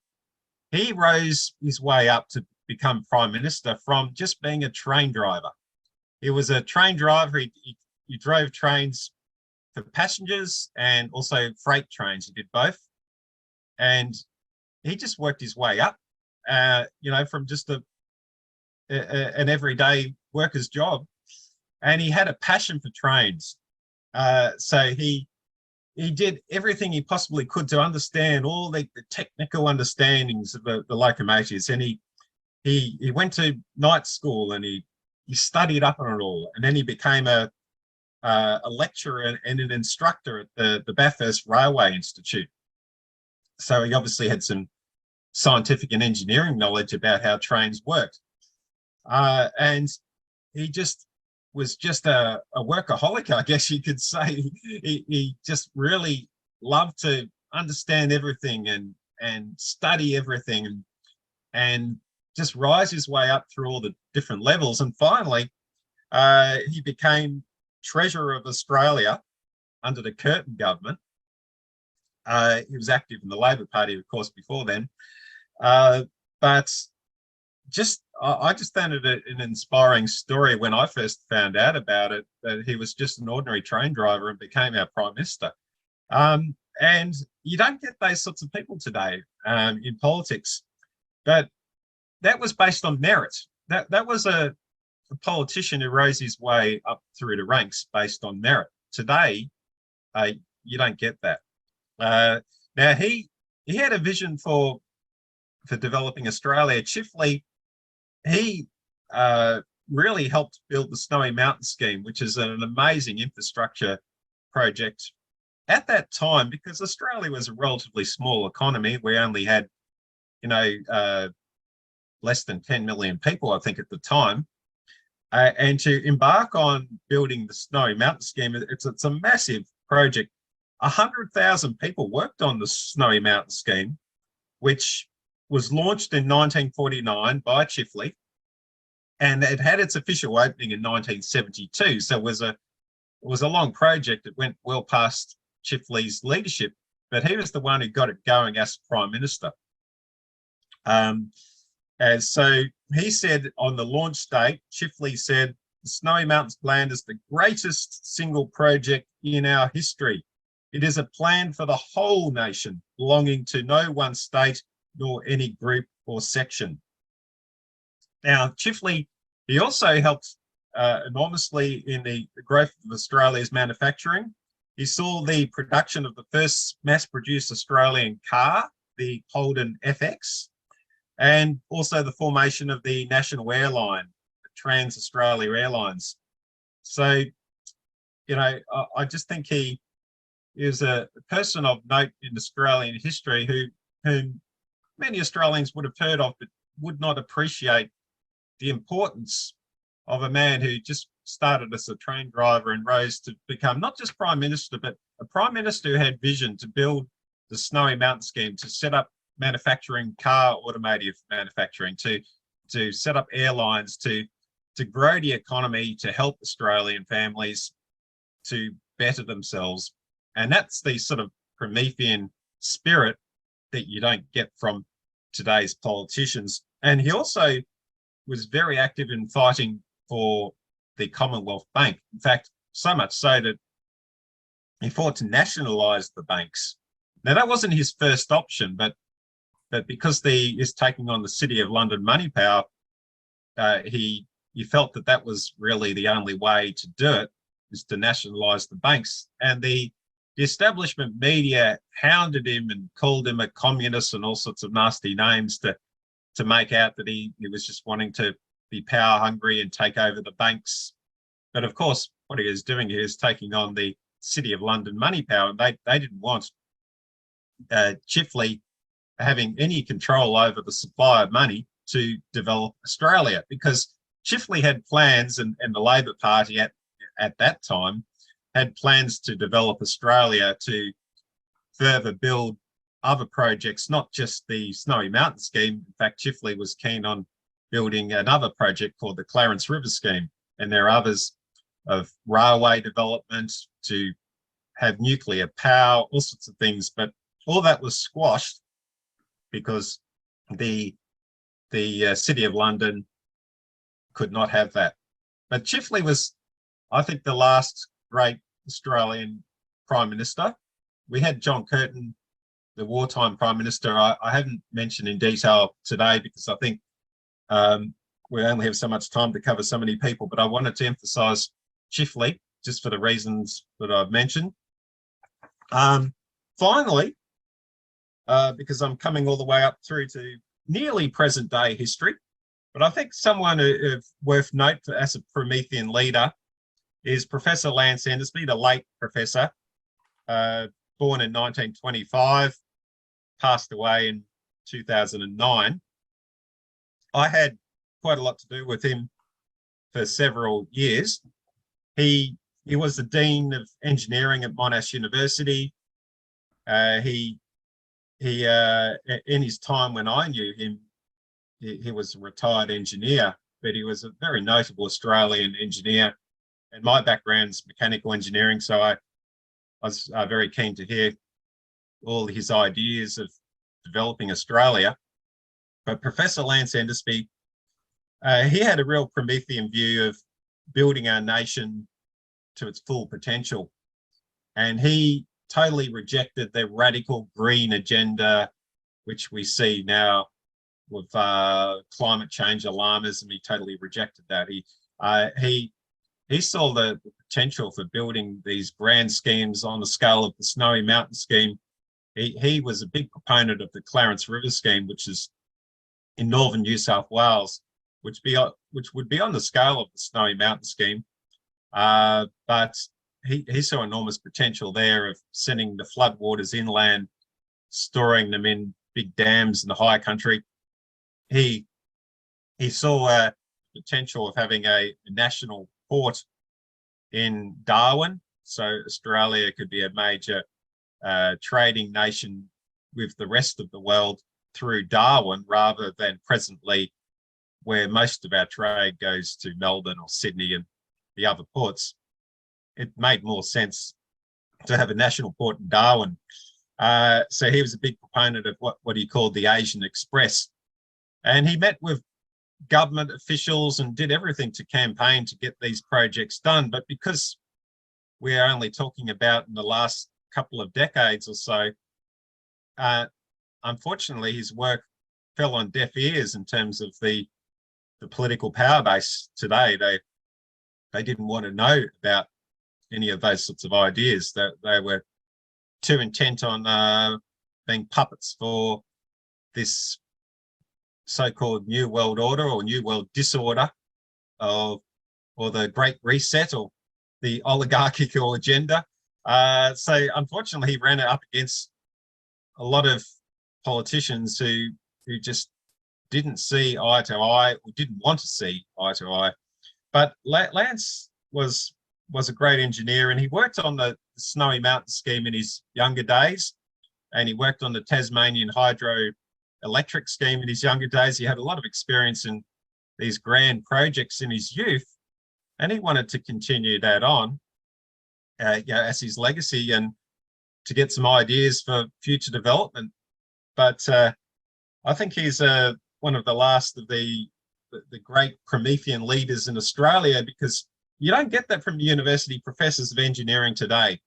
he rose his way up to become Prime Minister from just being a train driver. He was a train driver. He drove trains for passengers and also freight trains. He did both. And he just worked his way up, from just an everyday worker's job. And he had a passion for trains. So he did everything he possibly could to understand all the technical understandings of the locomotives. And he went to night school and he studied up on it all. And then he became a lecturer and an instructor at the Bathurst Railway Institute. So he obviously had some scientific and engineering knowledge about how trains worked. And he just was just a workaholic, I guess you could say. He just really loved to understand everything and study everything and just rise his way up through all the different levels. And finally, he became Treasurer of Australia under the Curtin government. He was active in the Labor Party, of course, before then. But I just found it an inspiring story when I first found out about it, that he was just an ordinary train driver and became our Prime Minister. And you don't get those sorts of people today in politics. But that was based on merit. that was a politician who rose his way up through the ranks based on merit. Today, you don't get that. Now he had a vision for developing Australia. Chiefly, he really helped build the Snowy Mountain Scheme, which is an amazing infrastructure project at that time, because Australia was a relatively small economy. We only had, less than 10 million people, I think, at the time. And to embark on building the Snowy Mountain Scheme, it's a massive project. 100,000 people worked on the Snowy Mountain Scheme, which was launched in 1949 by Chifley, and it had its official opening in 1972. So it was a long project. It went well past Chifley's leadership, but he was the one who got it going as Prime Minister. And so he said on the launch date, Chifley said, the Snowy Mountains plan is the greatest single project in our history. It is a plan for the whole nation, belonging to no one state nor any group or section. Now, Chifley, he also helped enormously in the growth of Australia's manufacturing. He saw the production of the first mass-produced Australian car, the Holden FX, and also the formation of the national airline, the Trans-Australia Airlines. So, I just think he is a person of note in Australian history whom many Australians would have heard of, but would not appreciate the importance of a man who just started as a train driver and rose to become not just Prime Minister, but a Prime Minister who had vision to build the Snowy Mountain Scheme, to set up manufacturing, car automotive manufacturing, to set up airlines, to grow the economy, to help Australian families to better themselves. And that's the sort of Promethean spirit that you don't get from today's politicians. And he also was very active in fighting for the Commonwealth Bank. In fact, so much so that he fought to nationalise the banks. Now, that wasn't his first option, but because he's taking on the City of London money power, he felt that was really the only way to do it, is to nationalise the banks. And the establishment media hounded him and called him a communist and all sorts of nasty names to make out that he was just wanting to be power hungry and take over the banks. But of course, what he is doing here is taking on the City of London money power. And they didn't want Chifley having any control over the supply of money to develop Australia, because Chifley had plans, and the Labor Party at that time had plans to develop Australia, to further build other projects, not just the Snowy Mountain Scheme. In fact, Chifley was keen on building another project called the Clarence River Scheme, and there are others of railway development, to have nuclear power, all sorts of things. But all that was squashed because the City of London could not have that. But Chifley was, I think, the last great Australian Prime Minister. We had John Curtin, the wartime Prime Minister. I haven't mentioned in detail today because I think we only have so much time to cover so many people, but I wanted to emphasise Chifley just for the reasons that I've mentioned. Finally, because I'm coming all the way up through to nearly present day history, but I think someone worth note as a Promethean leader is Professor Lance Endersby, the late professor, born in 1925, passed away in 2009. I had quite a lot to do with him for several years. He was the Dean of Engineering at Monash University. He in his time when I knew him, he was a retired engineer, but he was a very notable Australian engineer. And my background's mechanical engineering, so I was very keen to hear all his ideas of developing Australia. But Professor Lance Endersby, he had a real Promethean view of building our nation to its full potential. And he totally rejected the radical green agenda, which we see now climate change alarmism. He totally rejected that. He saw the potential for building these grand schemes on the scale of the Snowy Mountain scheme. He was a big proponent of the Clarence River scheme, which is in northern New South Wales, which would be on the scale of the Snowy Mountain scheme. But he saw enormous potential there of sending the floodwaters inland, storing them in big dams in the high country. He saw potential of having a national port in Darwin, so Australia could be a major trading nation with the rest of the world through Darwin, rather than presently where most of our trade goes to Melbourne or Sydney and the other ports. It made more sense to have a national port in Darwin. So he was a big proponent of what he called the Asian Express. And he met with government officials and did everything to campaign to get these projects done. But because we're only talking about in the last couple of decades or so, unfortunately, his work fell on deaf ears in terms of the political power base today. They didn't want to know about any of those sorts of ideas. That they were too intent on being puppets for this so-called New World Order or New World Disorder, or the Great Reset, or the oligarchical agenda. So unfortunately, he ran up against a lot of politicians who just didn't see eye to eye, or didn't want to see eye to eye. But Lance was a great engineer, and he worked on the Snowy Mountain scheme in his younger days, and he worked on the Tasmanian hydroelectric scheme in his younger days. He had a lot of experience in these grand projects in his youth, and he wanted to continue that on, as his legacy, and to get some ideas for future development. But I think he's one of the last of the great Promethean leaders in Australia, because you don't get that from university professors of engineering today.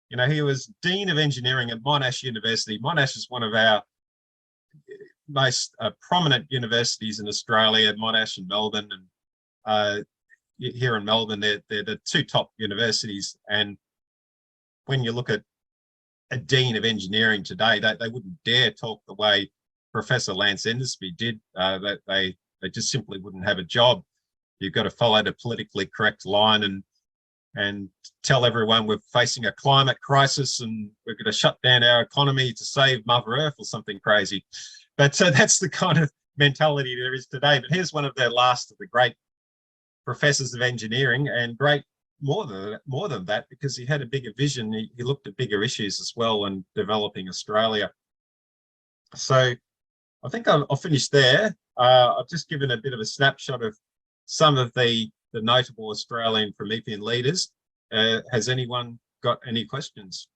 You know, he was Dean of Engineering at Monash University. Monash is one of our most prominent universities in Australia, Monash and Melbourne. And here in Melbourne, they're the two top universities. And when you look at a Dean of Engineering today, they wouldn't dare talk the way Professor Lance Endersby did. They just simply wouldn't have a job. You've got to follow the politically correct line and tell everyone we're facing a climate crisis and we're going to shut down our economy to save Mother Earth or something crazy. But that's the kind of mentality there is today. But here's one of the last of the great professors of engineering, and great more than that, because he had a bigger vision. He looked at bigger issues as well in developing Australia. So I think I'll finish there. I've just given a bit of a snapshot of some of the notable Australian Promethean leaders. Has anyone got any questions?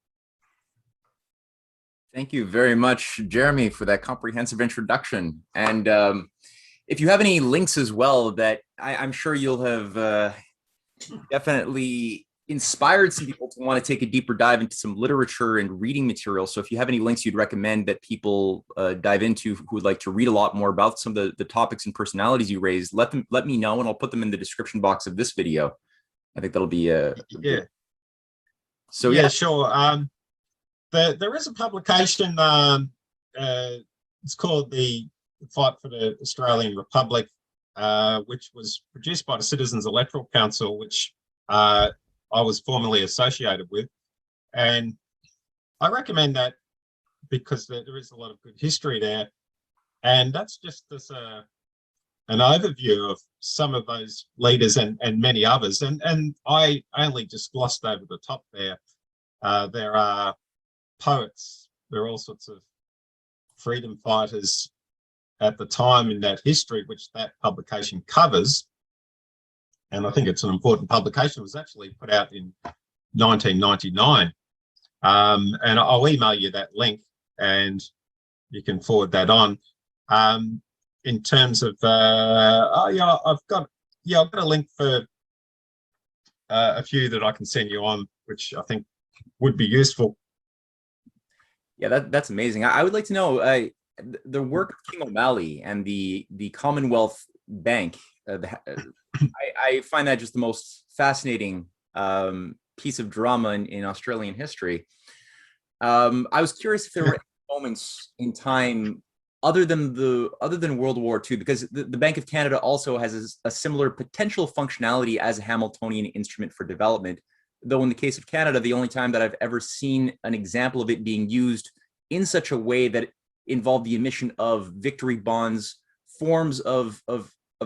Thank you very much, Jeremy, for that comprehensive introduction. And if you have any links as well, that I'm sure you'll have definitely inspired some people to want to take a deeper dive into some literature and reading material. So if you have any links you'd recommend that people dive into who would like to read a lot more about some of the topics and personalities you raised, let me know, and I'll put them in the description box of this video. I think that'll be yeah. So yeah, sure. There is a publication. It's called The Fight for the Australian Republic, which was produced by the Citizens Electoral Council, which I was formerly associated with. And I recommend that because there is a lot of good history there. And that's just as an overview of some of those leaders and many others. And I only just glossed over the top there. There are poets, there are all sorts of freedom fighters at the time in that history, which that publication covers. And I think it's an important publication. It was actually put out in 1999. And I'll email you that link and you can forward that on. In terms of, I've got a link for a few that I can send you on, which I think would be useful. Yeah, that's amazing. I would like to know, the work of King O'Malley and the Commonwealth Bank, I find that just the most fascinating piece of drama in Australian history. I was curious if there were any moments in time other than World War II, because the Bank of Canada also has a similar potential functionality as a Hamiltonian instrument for development. Though in the case of Canada, the only time that I've ever seen an example of it being used in such a way that involved the emission of victory bonds, forms of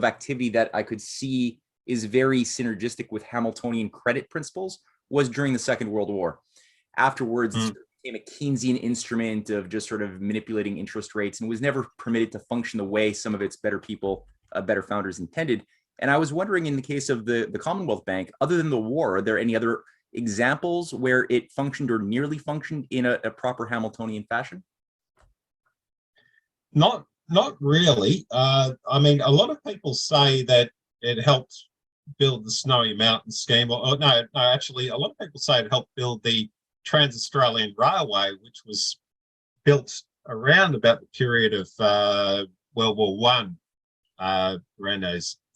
activity that I could see is very synergistic with Hamiltonian credit principles, was during the Second World War. Afterwards, it became a Keynesian instrument of just sort of manipulating interest rates, and was never permitted to function the way some of its better founders intended. And I was wondering, in the case of the Commonwealth Bank, other than the war, are there any other examples where it functioned or nearly functioned in a proper Hamiltonian fashion? Not really. I mean, a lot of people say that it helped build the Snowy Mountain scheme. No, actually, a lot of people say it helped build the Trans-Australian Railway, which was built around about the period of World War One, around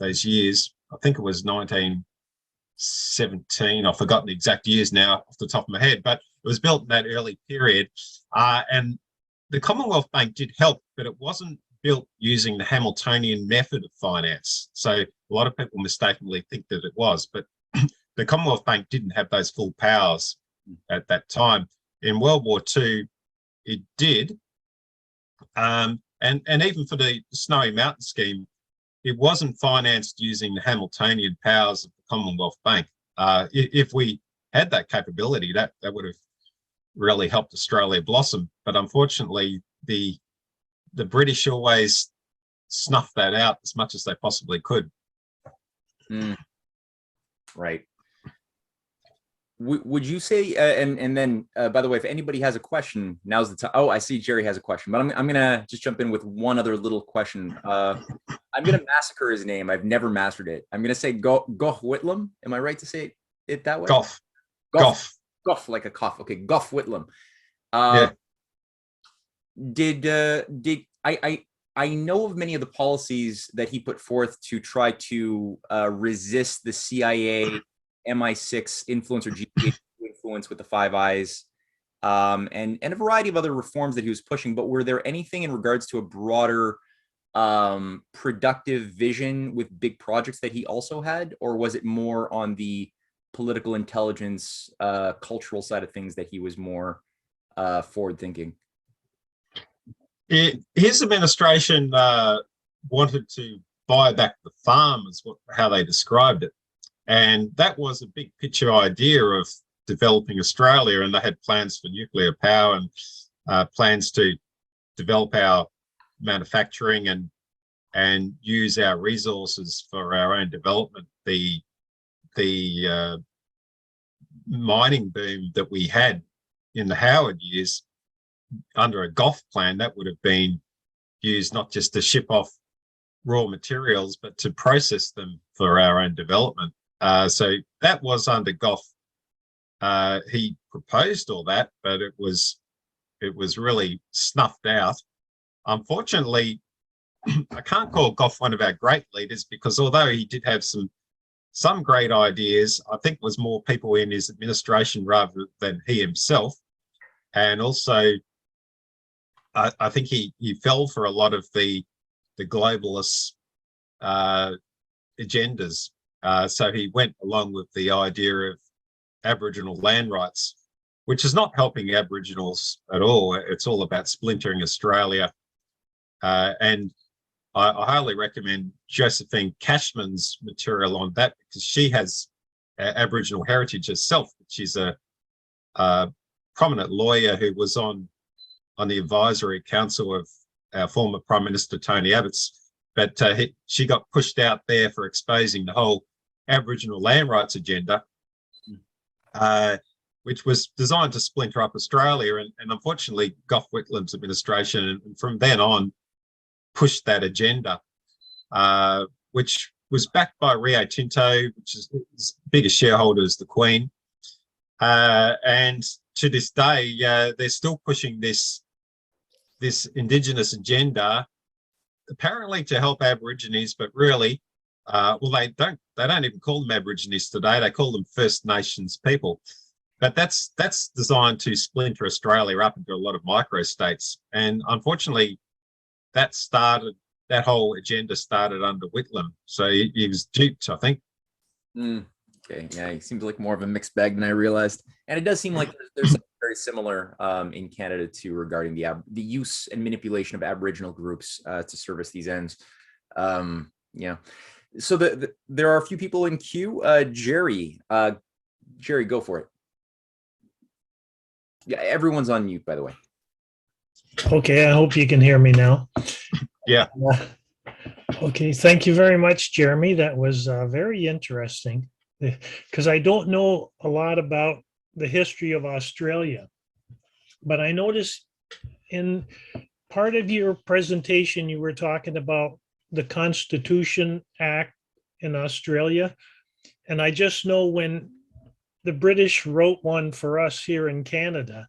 those years. I think it was 1917. I've forgotten the exact years now off the top of my head, but it was built in that early period. And the Commonwealth Bank did help, but it wasn't built using the Hamiltonian method of finance. So a lot of people mistakenly think that it was, but the Commonwealth Bank didn't have those full powers at that time. In World War II, it did. And even for the Snowy Mountain scheme, it wasn't financed using the Hamiltonian powers of the Commonwealth Bank. If we had that capability, that would have really helped Australia blossom. But unfortunately, the British always snuffed that out as much as they possibly could. Right. Would you say, and then, by the way, if anybody has a question, now's the time. Oh, I see Jerry has a question, but I'm going to just jump in with one other little question. I'm going to massacre his name. I've never mastered it. I'm going to say Gough Whitlam. Am I right to say it that way? Gough, like a cough. Okay, Gough Whitlam. Yeah. I know of many of the policies that he put forth to try to resist the CIA, MI6 influence or GPA influence with the Five Eyes, and a variety of other reforms that he was pushing. But were there anything in regards to a broader productive vision with big projects that he also had, or was it more on the political intelligence, cultural side of things that he was more forward thinking? His administration wanted to buy back the farm, is how they described it. And that was a big picture idea of developing Australia. And they had plans for nuclear power and plans to develop our manufacturing and use our resources for our own development. The mining boom that we had in the Howard years under a Gough plan, that would have been used not just to ship off raw materials, but to process them for our own development. So that was under Gough. He proposed all that, but it was really snuffed out. Unfortunately, I can't call Gough one of our great leaders, because although he did have some great ideas, I think it was more people in his administration rather than he himself. And also, I think he fell for a lot of the globalist agendas. So he went along with the idea of Aboriginal land rights, which is not helping Aboriginals at all. It's all about splintering Australia. And I highly recommend Josephine Cashman's material on that, because she has Aboriginal heritage herself. She's a prominent lawyer who was on the advisory council of our former Prime Minister Tony Abbott's, but she got pushed out there for exposing the whole Aboriginal land rights agenda, which was designed to splinter up Australia. And unfortunately, Gough Whitlam's administration, and from then on, pushed that agenda, which was backed by Rio Tinto, which is as big a shareholder as the Queen. And to this day, they're still pushing this this Indigenous agenda, apparently to help Aborigines, but really, well, they don't even call them Aborigines today. They call them First Nations people. But that's designed to splinter Australia up into a lot of microstates. And unfortunately, that whole agenda started under Whitlam. So he was duped, I think. Okay, yeah, it seems like more of a mixed bag than I realized. And it does seem like there's something very similar in Canada too regarding the use and manipulation of Aboriginal groups to service these ends. Yeah. So there are a few people in queue. Jerry, go for it. Yeah, everyone's on mute, by the way. Okay, I hope you can hear me now. Yeah. Okay, thank you very much, Jeremy. That was very interesting, because I don't know a lot about the history of Australia, but I noticed in part of your presentation, you were talking about the Constitution Act in Australia. And I just know when the British wrote one for us here in Canada,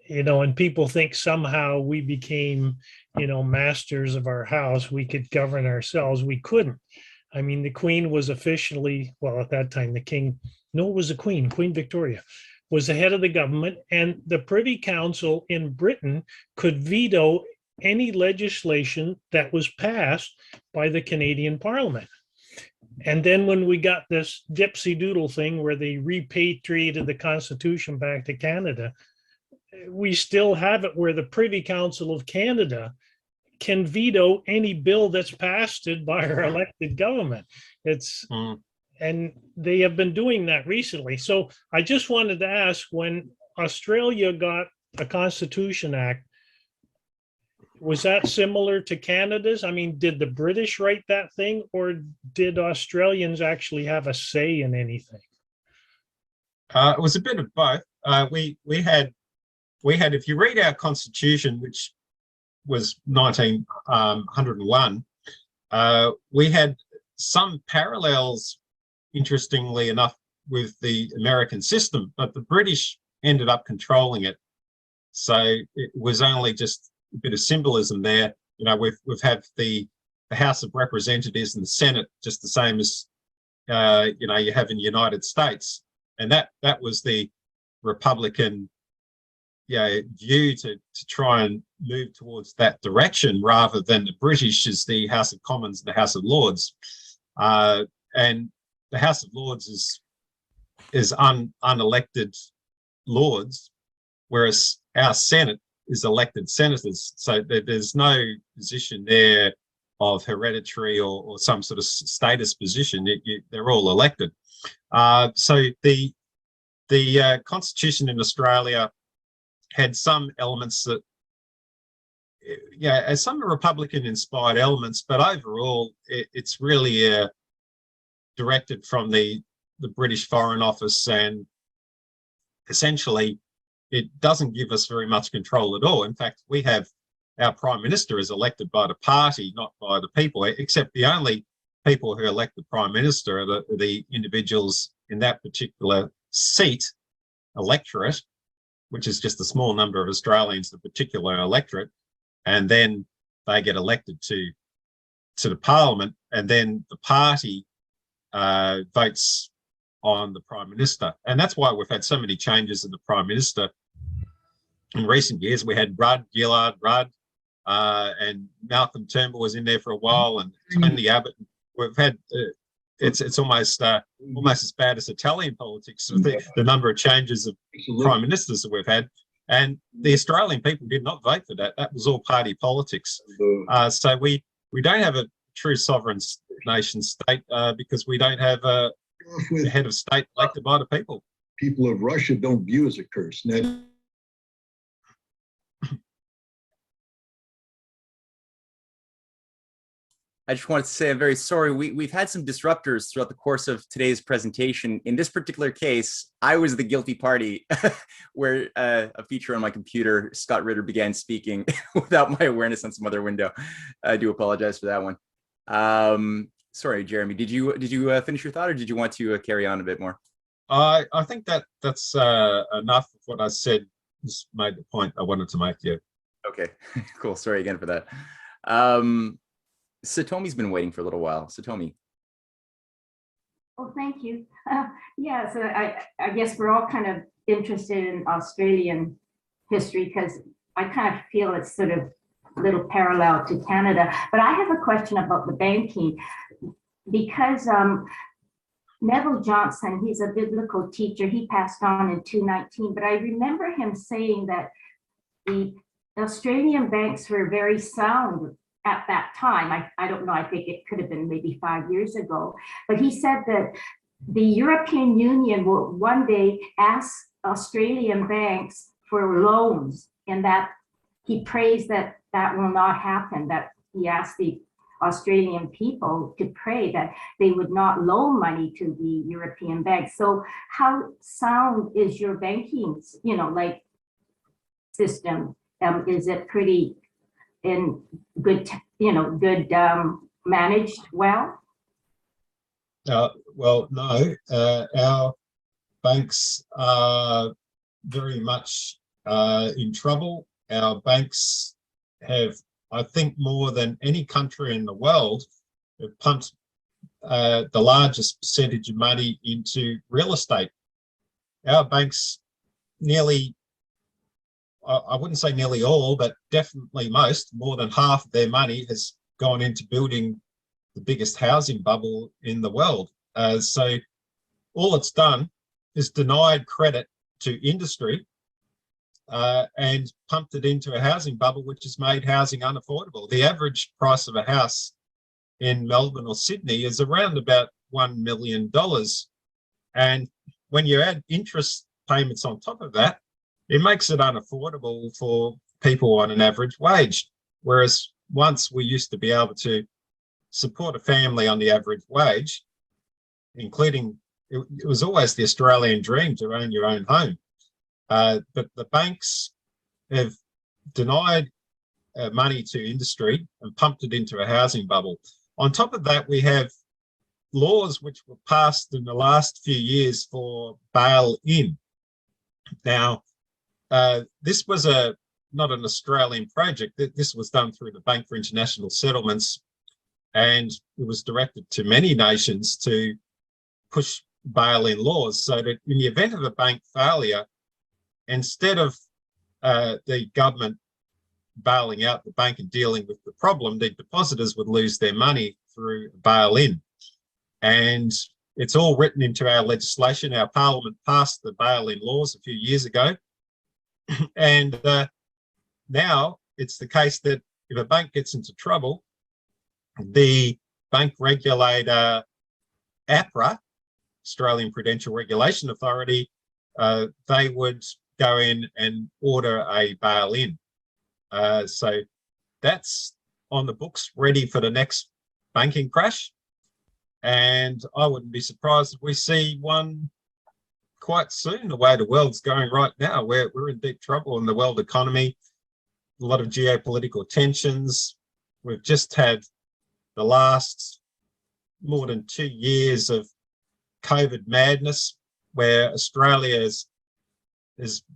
and people think somehow we became, masters of our house. We could govern ourselves. We couldn't. I mean, the Queen was officially, well, at that time, the King, no, it was the Queen Victoria, was the head of the government. And the Privy Council in Britain could veto any legislation that was passed by the Canadian Parliament. And then when we got this dipsy doodle thing where they repatriated the Constitution back to Canada, we still have it where the Privy Council of Canada can veto any bill that's passed by our elected government. And they have been doing that recently. So I just wanted to ask, when Australia got a Constitution Act, was that similar to Canada's? I mean, did the British write that thing, or did Australians actually have a say in anything? It was a bit of both. We had, if you read our Constitution, which was 1901, we had some parallels, interestingly enough, with the American system, but the British ended up controlling it. So it was only just a bit of symbolism there. We've had the House of Representatives and the Senate, just the same as you have in the United States, and that was the Republican view to try and move towards that direction, rather than the British as the House of Commons and the House of Lords. And the House of Lords is unelected lords, whereas our Senate is elected senators. So there's no position there of hereditary or some sort of status position. They're all elected. So the Constitution in Australia had some elements that, some Republican-inspired elements, but overall, it's really directed from the British Foreign Office, and essentially, it doesn't give us very much control at all. In fact, we have our Prime Minister is elected by the party, not by the people, except the only people who elect the Prime Minister are the individuals in that particular seat, electorate, which is just a small number of Australians, the particular electorate, and then they get elected to the Parliament, and then the party votes on the Prime Minister. And that's why we've had so many changes in the Prime Minister in recent years. We had Gillard Rudd, and Malcolm Turnbull was in there for a while, and Tony Abbott. We've had it's almost as bad as Italian politics, the number of changes of prime ministers that we've had. And the Australian people did not vote for that. That was all party politics. So we don't have a true sovereign nation state because we don't have a head of state elected by the people. People of Russia don't view as a curse. Now, I just wanted to say I'm very sorry. We've had some disruptors throughout the course of today's presentation. In this particular case, I was the guilty party where a feature on my computer, Scott Ritter, began speaking without my awareness on some other window. I do apologize for that one. Sorry, Jeremy, did you finish your thought, or did you want to carry on a bit more? I think that's enough of what I said. Just made the point I wanted to make. Yeah. Okay, cool. Sorry again for that. Satomi's been waiting for a little while. Satomi. Well, thank you. Yeah, so I guess we're all kind of interested in Australian history because I kind of feel it's sort of a little parallel to Canada. But I have a question about the banking because Neville Johnson, he's a biblical teacher. He passed on in 2019, but I remember him saying that the Australian banks were very sound at that time. I don't know, I think it could have been maybe 5 years ago, but he said that the European Union will one day ask Australian banks for loans, and that he prays that that will not happen, that he asked the Australian people to pray that they would not loan money to the European banks. So how sound is your banking, like system? Is it pretty in good, good managed well? Well, no, our banks are very much in trouble. Our banks have, I think, more than any country in the world, have pumped the largest percentage of money into real estate. Our banks nearly, I wouldn't say nearly all, but definitely most, more than half of their money has gone into building the biggest housing bubble in the world. So all it's done is denied credit to industry and pumped it into a housing bubble, which has made housing unaffordable. The average price of a house in Melbourne or Sydney is around about $1 million. And when you add interest payments on top of that, it makes it unaffordable for people on an average wage. Whereas once we used to be able to support a family on the average wage, including, it was always the Australian dream to own your own home. But the banks have denied money to industry and pumped it into a housing bubble. On top of that, we have laws which were passed in the last few years for bail-in. Now, this was not an Australian project. This was done through the Bank for International Settlements, and it was directed to many nations to push bail-in laws so that in the event of a bank failure, instead of the government bailing out the bank and dealing with the problem, the depositors would lose their money through bail-in. And it's all written into our legislation. Our parliament passed the bail-in laws a few years ago. And now it's the case that if a bank gets into trouble, the bank regulator, APRA, Australian Prudential Regulation Authority, they would go in and order a bail-in. So that's on the books, ready for the next banking crash. And I wouldn't be surprised if we see one quite soon. The way the world's going right now, we're in deep trouble in the world economy, a lot of geopolitical tensions. We've just had the last more than 2 years of COVID madness, where Australia has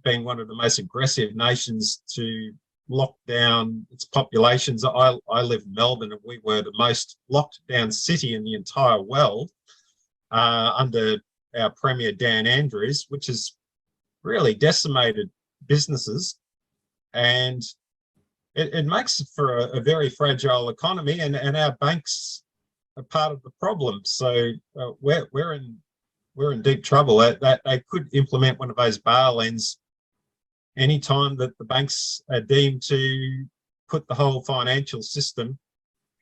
been one of the most aggressive nations to lock down its populations. I live in Melbourne, and we were the most locked down city in the entire world under our Premier Dan Andrews, which has really decimated businesses, and it makes for a very fragile economy, and our banks are part of the problem. So we're in deep trouble. They could implement one of those bail-ins anytime that the banks are deemed to put the whole financial system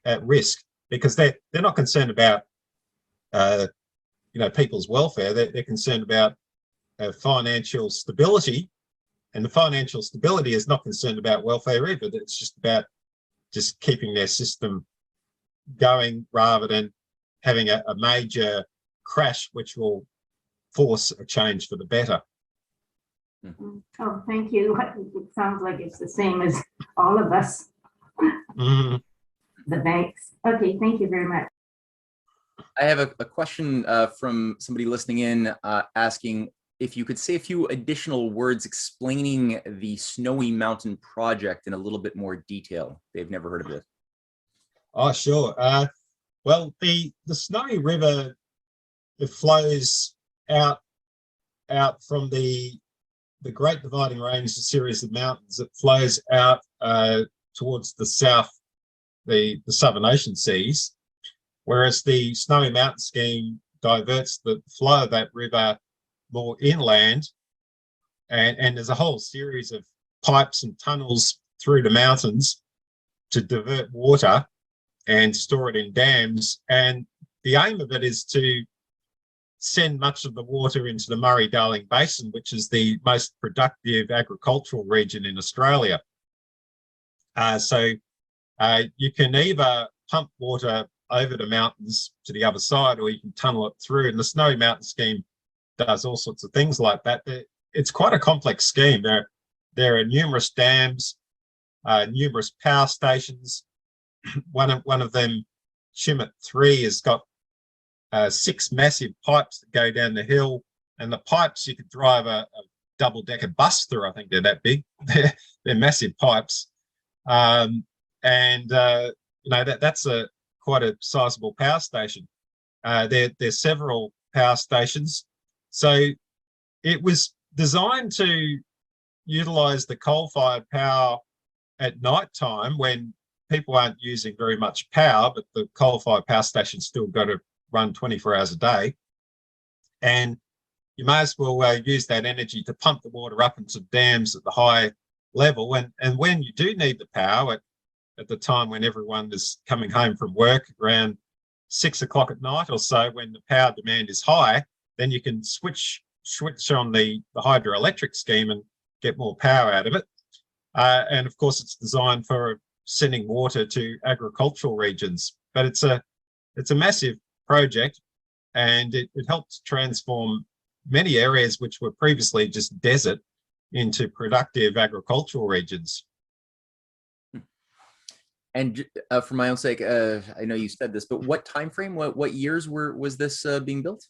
at risk, because they're not concerned about people's welfare. They're concerned about financial stability, and the financial stability is not concerned about welfare either. It's just about just keeping their system going rather than having a major crash which will force a change for the better. Oh, thank you. It sounds like it's the same as all of us, the banks. Okay, thank you very much. I have a question from somebody listening in asking, if you could say a few additional words explaining the Snowy Mountain project in a little bit more detail. They've never heard of it. Oh, sure. Well, the Snowy River, it flows out from the Great Dividing Range, a series of mountains. It flows out towards the south, the Southern Ocean seas, whereas the Snowy Mountain scheme diverts the flow of that river more inland, and there's a whole series of pipes and tunnels through the mountains to divert water and store it in dams. And the aim of it is to send much of the water into the Murray-Darling Basin, which is the most productive agricultural region in Australia. So you can either pump water over the mountains to the other side, or you can tunnel it through. And the Snowy Mountain scheme does all sorts of things like that. It's quite a complex scheme. There are numerous dams, numerous power stations. One of them, Chimmet 3, has got 6 massive pipes that go down the hill, and the pipes you could drive a double-decker bus through. I think they're that big. They're massive pipes, and you know, that's quite a sizable power station. There's several power stations, so it was designed to utilize the coal-fired power at night time when people aren't using very much power, but the coal-fired power station's still got to run 24 hours a day. And you may as well use that energy to pump the water up into dams at the high level. And when you do need the power, at the time when everyone is coming home from work around 6 o'clock at night or so, when the power demand is high, then you can switch on the hydroelectric scheme and get more power out of it. And of course, it's designed for sending water to agricultural regions. But it's a massive project, and it helped transform many areas which were previously just desert into productive agricultural regions. And for my own sake, I know you said this, but what time frame, what years was this being built?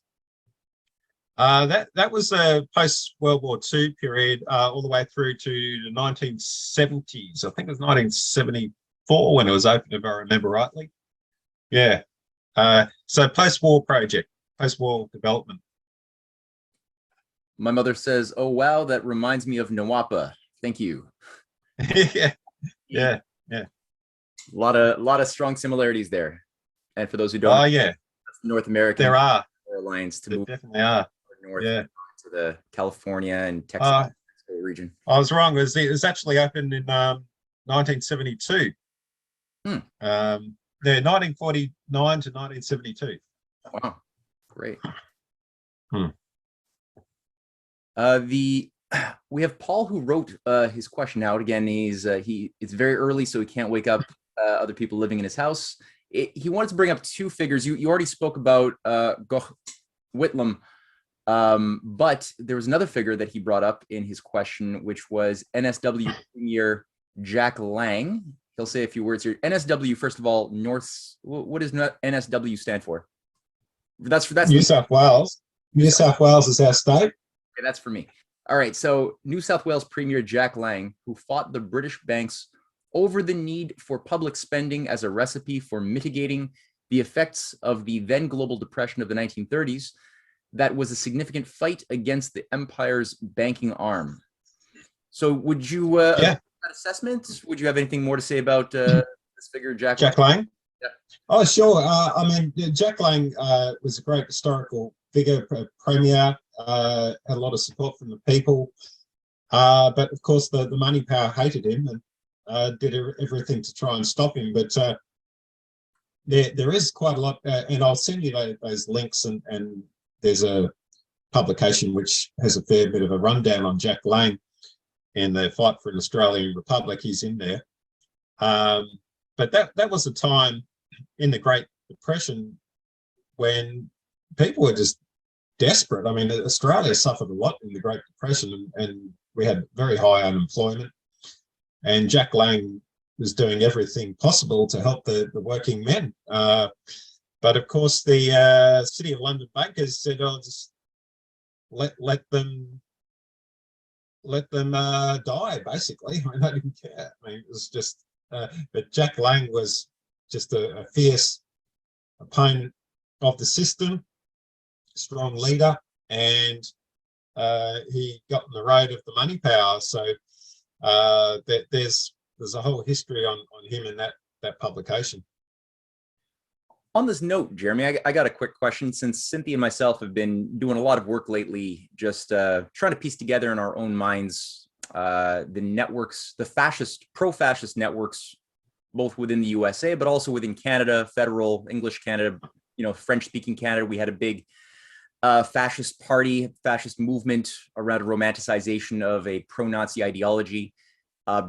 That was a post-World War II period, all the way through to the 1970s. I think it was 1974 when it was opened, if I remember rightly. Yeah. So post-war project, post-war development. My mother says, "Oh wow, that reminds me of Nawapa." Thank you. yeah. A lot of strong similarities there. And for those who don't, yeah, North American there are airlines to there move definitely are. north Yeah, to the California and Texas region. I was wrong. It was actually opened in 1972. They're 1949 to 1972. Wow, great. We have Paul who wrote his question out again. It's very early, so he can't wake up other people living in his house. He wanted to bring up 2 figures. You already spoke about Gough Whitlam, but there was another figure that he brought up in his question, which was NSW Premier Jack Lang. He'll say a few words here. NSW, first of all, what does NSW stand for? That's New South Wales. New South Wales is our state. Okay, that's for me. All right, so New South Wales Premier Jack Lang, who fought the British banks over the need for public spending as a recipe for mitigating the effects of the then global depression of the 1930s, that was a significant fight against the empire's banking arm. So would you that assessment? Would you have anything more to say about this figure, Jack Lang? Yeah. Oh, sure. I mean, Jack Lang was a great historical figure, premier, had a lot of support from the people. But of course, the money power hated him and did everything to try and stop him. But there is quite a lot, and I'll send you those links, and there's a publication which has a fair bit of a rundown on Jack Lang and the fight for an Australian Republic. He's in there. But that was a time in the Great Depression when people were just desperate. I mean, Australia suffered a lot in the Great Depression, and we had very high unemployment. And Jack Lang was doing everything possible to help the working men. But of course, the City of London bankers said, "Oh, let them die, basically. I mean, they didn't care. I mean, it was just, but Jack Lang was just a fierce opponent of the system, strong leader, and he got in the road of the money power. So there's a whole history on him in that publication. On this note, Jeremy, I got a quick question. Since Cynthia and myself have been doing a lot of work lately, just trying to piece together in our own minds the networks, the pro-fascist networks, both within the USA, but also within Canada, federal, English Canada, French-speaking Canada. We had a big fascist party, fascist movement around a romanticization of a pro-Nazi ideology.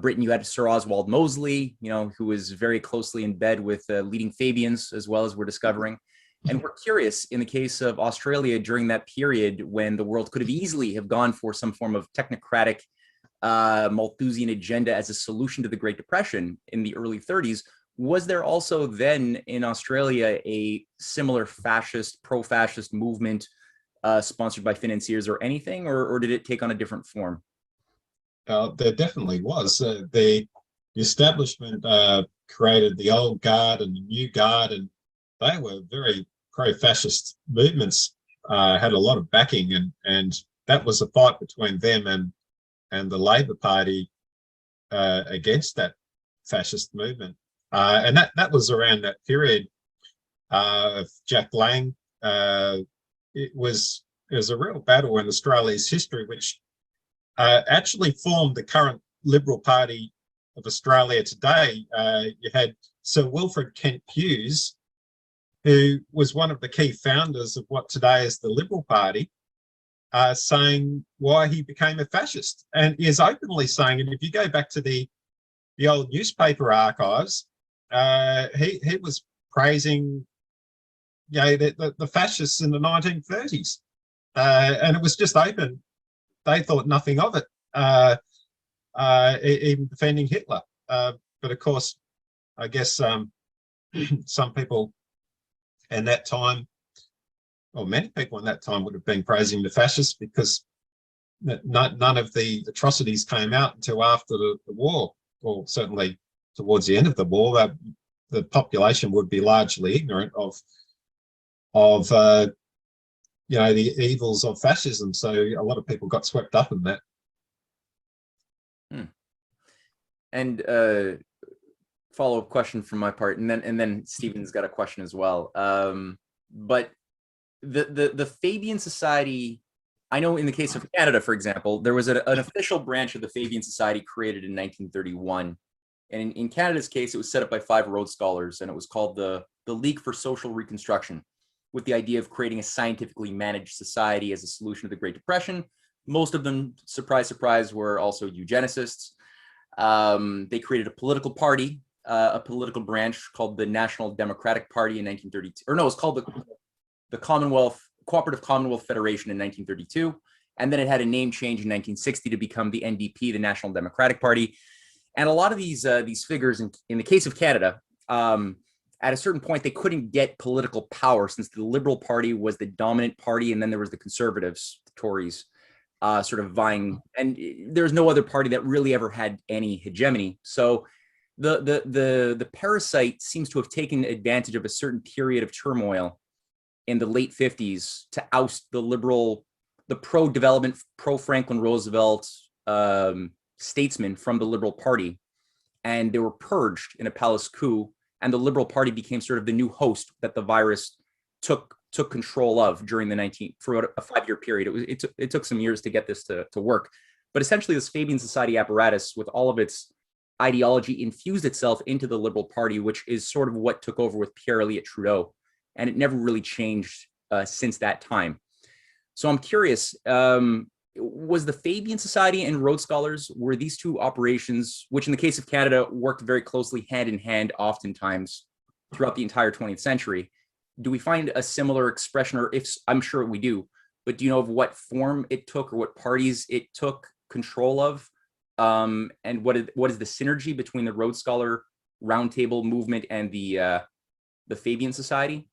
Britain, you had Sir Oswald Mosley, who was very closely in bed with leading Fabians, as well as we're discovering. And we're curious, in the case of Australia, during that period when the world could have easily have gone for some form of technocratic Malthusian agenda as a solution to the Great Depression in the early 30s, was there also then in Australia a similar fascist, pro-fascist movement sponsored by financiers or anything, or did it take on a different form? There definitely was. The establishment created the old guard and the new guard, and they were very pro-fascist movements, had a lot of backing, and that was a fight between them and the Labor Party against that fascist movement. And that was around that period of Jack Lang. It was a real battle in Australia's history, which actually formed the current Liberal Party of Australia today. You had Sir Wilfred Kent Hughes, who was one of the key founders of what today is the Liberal Party, saying why he became a fascist. And he is openly saying, and if you go back to the old newspaper archives, he was praising the fascists in the 1930s. And it was just open. They thought nothing of it, even defending Hitler. But of course, I guess some people in that time, or many people in that time, would have been praising the fascists because none of the atrocities came out until after the war, or certainly towards the end of the war. The population would be largely ignorant of the evils of fascism. So a lot of people got swept up in that. And follow-up question from my part, and then Stephen's got a question as well. But the Fabian Society, I know in the case of Canada, for example, there was an official branch of the Fabian Society created in 1931. And in Canada's case, it was set up by 5 Rhodes Scholars, and it was called the League for Social Reconstruction, with the idea of creating a scientifically managed society as a solution to the Great Depression. Most of them, surprise, surprise, were also eugenicists. They created a political party, a political branch called the National Democratic Party in 1932. Or no, it was called the Cooperative Commonwealth Federation in 1932. And then it had a name change in 1960 to become the NDP, the National Democratic Party. And a lot of these figures, in the case of Canada, at a certain point, they couldn't get political power since the Liberal Party was the dominant party, and then there was the Conservatives, the Tories, sort of vying, and there's no other party that really ever had any hegemony. So the parasite seems to have taken advantage of a certain period of turmoil in the late 50s to oust the pro-development, pro-Franklin Roosevelt statesmen from the Liberal Party, and they were purged in a palace coup. And the Liberal Party became sort of the new host that the virus took control of for a 5-year period. It took some years to get this to work. But essentially, this Fabian Society apparatus, with all of its ideology, infused itself into the Liberal Party, which is sort of what took over with Pierre Elliott Trudeau. And it never really changed since that time. So I'm curious, was the Fabian Society and Rhodes Scholars, were these two operations, which in the case of Canada worked very closely hand in hand oftentimes throughout the entire 20th century, do we find a similar expression, or if I'm sure we do, but do you know of what form it took or what parties it took control of? And what is the synergy between the Rhodes Scholar Roundtable movement and the Fabian Society?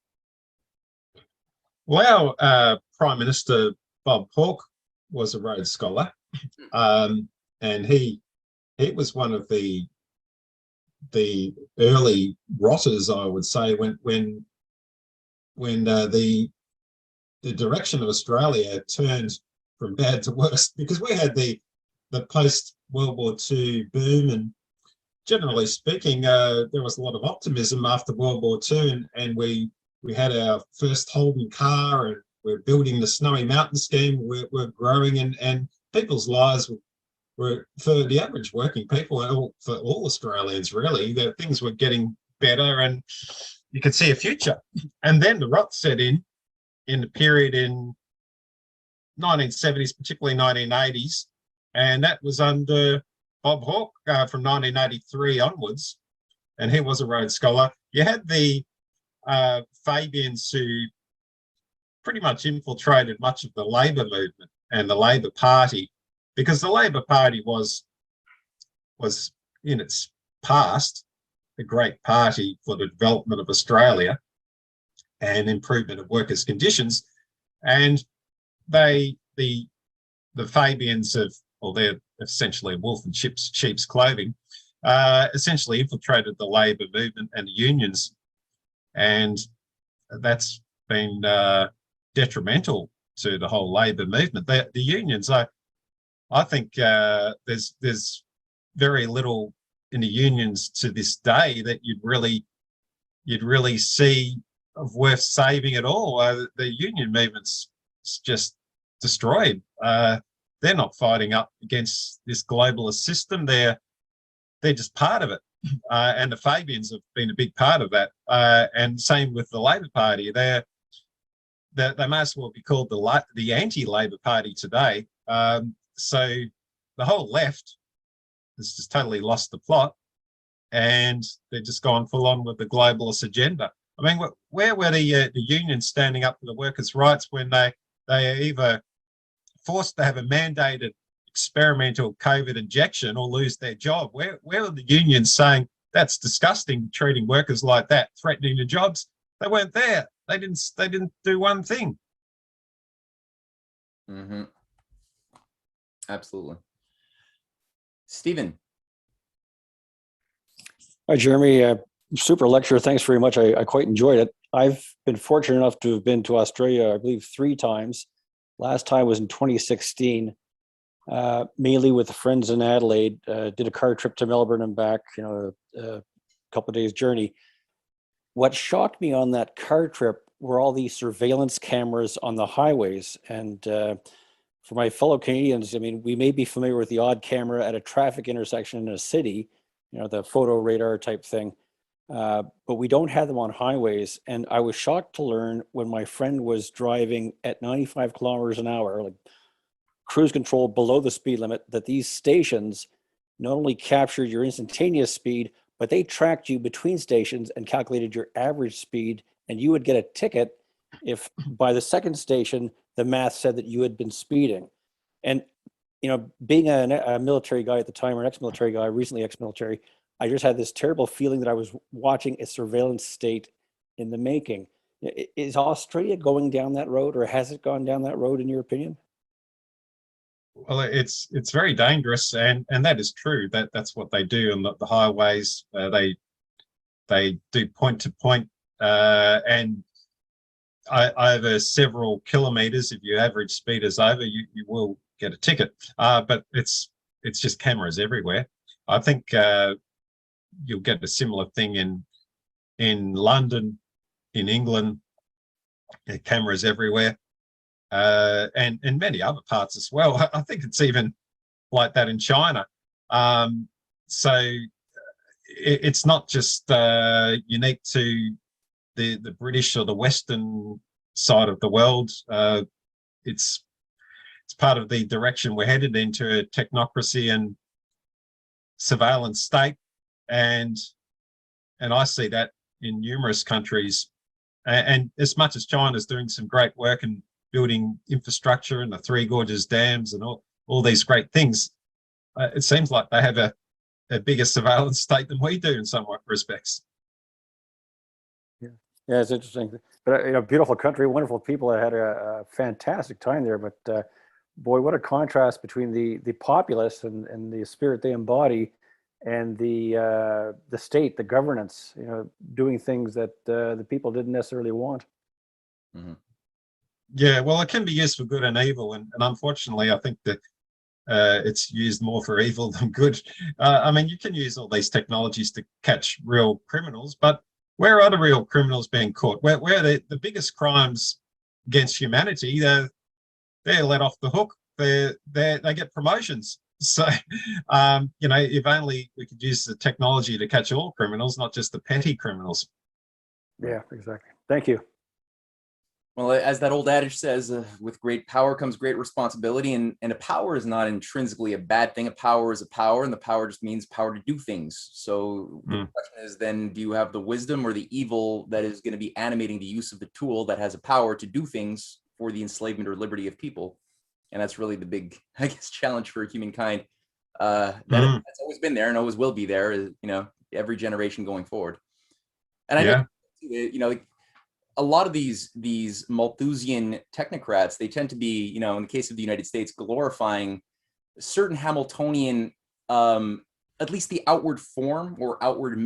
Well, our Prime Minister Bob Hawke was a Rhodes Scholar, and he was one of the early rotters, I would say, when the direction of Australia turned from bad to worse, because we had the post World War II boom, and generally speaking, there was a lot of optimism after World War II, and we had our first Holden car, and we're building the Snowy Mountain scheme. We're growing, and people's lives were, for the average working people, and for all Australians really, that things were getting better, and you could see a future. And then the rot set in the period in 1970s, particularly 1980s, and that was under Bob Hawke from 1983 onwards, and he was a Rhodes Scholar. You had the Fabians who pretty much infiltrated much of the Labor movement and the Labor Party, because the Labor Party was in its past a great party for the development of Australia and improvement of workers' conditions. And the Fabians have, well, they're essentially a wolf in sheep's clothing, essentially infiltrated the Labor movement and the unions, and that's been detrimental to the whole Labor movement. The unions, I think there's very little in the unions to this day that you'd really see of worth saving at all. The union movement's just destroyed. They're not fighting up against this globalist system. They're just part of it. And the Fabians have been a big part of that. And same with the Labor Party. They may as well be called the anti-Labor Party today. So the whole left has just totally lost the plot, and they're just gone full on with the globalist agenda. I mean, where were the unions standing up for the workers' rights when they are either forced to have a mandated experimental COVID injection or lose their job? Where were the unions saying that's disgusting, treating workers like that, threatening the jobs? They weren't there. They didn't do one thing. Mm-hmm. Absolutely. Stephen. Hi, Jeremy. Super lecture. Thanks very much. I quite enjoyed it. I've been fortunate enough to have been to Australia, I believe, 3 times. Last time was in 2016, mainly with friends in Adelaide. Did a car trip to Melbourne and back, a couple of days journey. What shocked me on that car trip were all these surveillance cameras on the highways. And for my fellow Canadians, I mean, we may be familiar with the odd camera at a traffic intersection in a city, the photo radar type thing. But we don't have them on highways. And I was shocked to learn when my friend was driving at 95 kilometers an hour, like cruise control below the speed limit, that these stations not only captured your instantaneous speed, but they tracked you between stations and calculated your average speed. And you would get a ticket if by the second station, the math said that you had been speeding. And, being a military guy at the time, or an ex-military guy, recently ex-military, I just had this terrible feeling that I was watching a surveillance state in the making. Is Australia going down that road, or has it gone down that road, in your opinion? Well, it's very dangerous, and that is true. That's what they do on the highways. They do point to point, and over several kilometers. If your average speed is over, you will get a ticket. But it's just cameras everywhere. I think you'll get a similar thing in London, in England. Cameras everywhere. And in many other parts as well. I think it's even like that in China. So it's not just unique to the British or the Western side of the world. It's part of the direction we're headed into, a technocracy and surveillance state, and I see that in numerous countries. And as much as China's doing some great work and building infrastructure and the Three Gorges dams and all these great things, it seems like they have a bigger surveillance state than we do in some respects. Yeah, Yeah, it's interesting. But beautiful country, wonderful people. I had a fantastic time there. But boy, what a contrast between the populace and the spirit they embody, and the state, the governance. Doing things that the people didn't necessarily want. Mhm. Yeah, well, it can be used for good and evil, and unfortunately, I think that it's used more for evil than good. I mean, you can use all these technologies to catch real criminals, but where are the real criminals being caught? Where are the biggest crimes against humanity? They're let off the hook. They get promotions. So, if only we could use the technology to catch all criminals, not just the petty criminals. Yeah, exactly. Thank you. Well, as that old adage says, with great power comes great responsibility, and a power is not intrinsically a bad thing. A power is a power, and the power just means power to do things. So the question is then, do you have the wisdom or the evil that is going to be animating the use of the tool that has a power to do things for the enslavement or liberty of people? And that's really the big, I guess, challenge for humankind. That's always been there and always will be there, every generation going forward. And I know, a lot of these Malthusian technocrats, they tend to be, in the case of the United States, glorifying certain Hamiltonian, at least the outward form or outward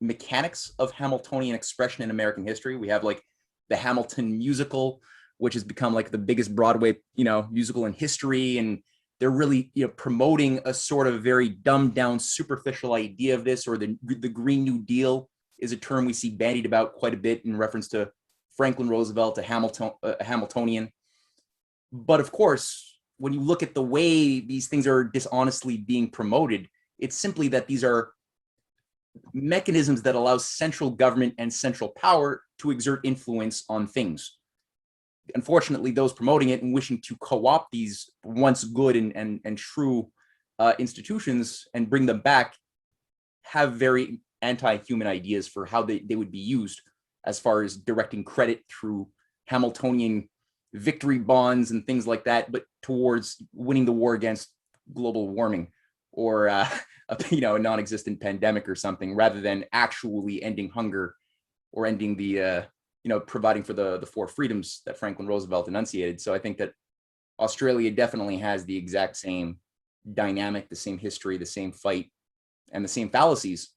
mechanics of Hamiltonian expression in American history. We have like the Hamilton musical, which has become like the biggest Broadway, musical in history. And they're really, promoting a sort of very dumbed down, superficial idea of this, or the Green New Deal is a term we see bandied about quite a bit in reference to Franklin Roosevelt, a Hamiltonian. But of course, when you look at the way these things are dishonestly being promoted, it's simply that these are mechanisms that allow central government and central power to exert influence on things. Unfortunately, those promoting it and wishing to co-opt these once good and true institutions and bring them back have very anti-human ideas for how they would be used, as far as directing credit through Hamiltonian victory bonds and things like that, but towards winning the war against global warming or a non-existent pandemic or something, rather than actually ending hunger or ending the providing for the four freedoms that Franklin Roosevelt enunciated. So I think that Australia definitely has the exact same dynamic, the same history, the same fight, and the same fallacies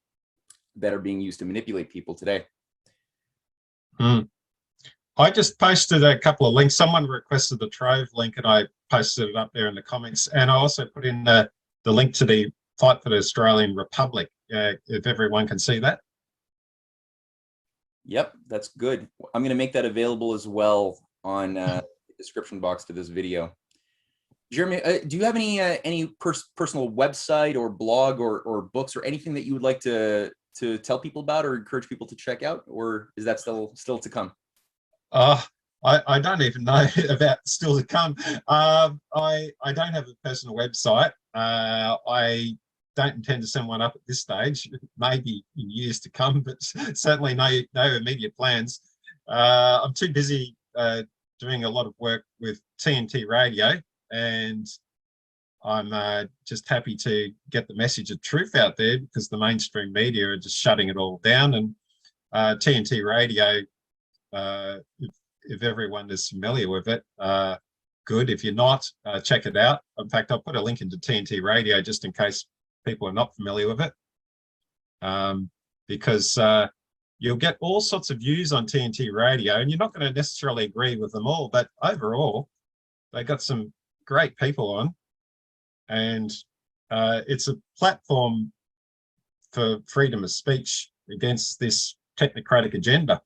that are being used to manipulate people today. I just posted a couple of links. Someone requested the Trove link, and I posted it up there in the comments. And I also put in the link to the Fight for the Australian Republic, if everyone can see that. Yep, that's good. I'm going to make that available as well on the description box to this video. Jeremy, do you have any personal website or blog or books or anything that you would like to tell people about or encourage people to check out, or is that still to come? I don't even know about still to come. I don't have a personal website. I don't intend to send one up at this stage, maybe in years to come, but certainly no immediate plans. I'm too busy doing a lot of work with TNT Radio, and I'm just happy to get the message of truth out there, because the mainstream media are just shutting it all down. And TNT Radio, if everyone is familiar with it, good. If you're not, check it out. In fact, I'll put a link into TNT Radio just in case people are not familiar with it, because you'll get all sorts of views on TNT Radio, and you're not going to necessarily agree with them all, but overall, they got some great people on, and it's a platform for freedom of speech against this technocratic agenda.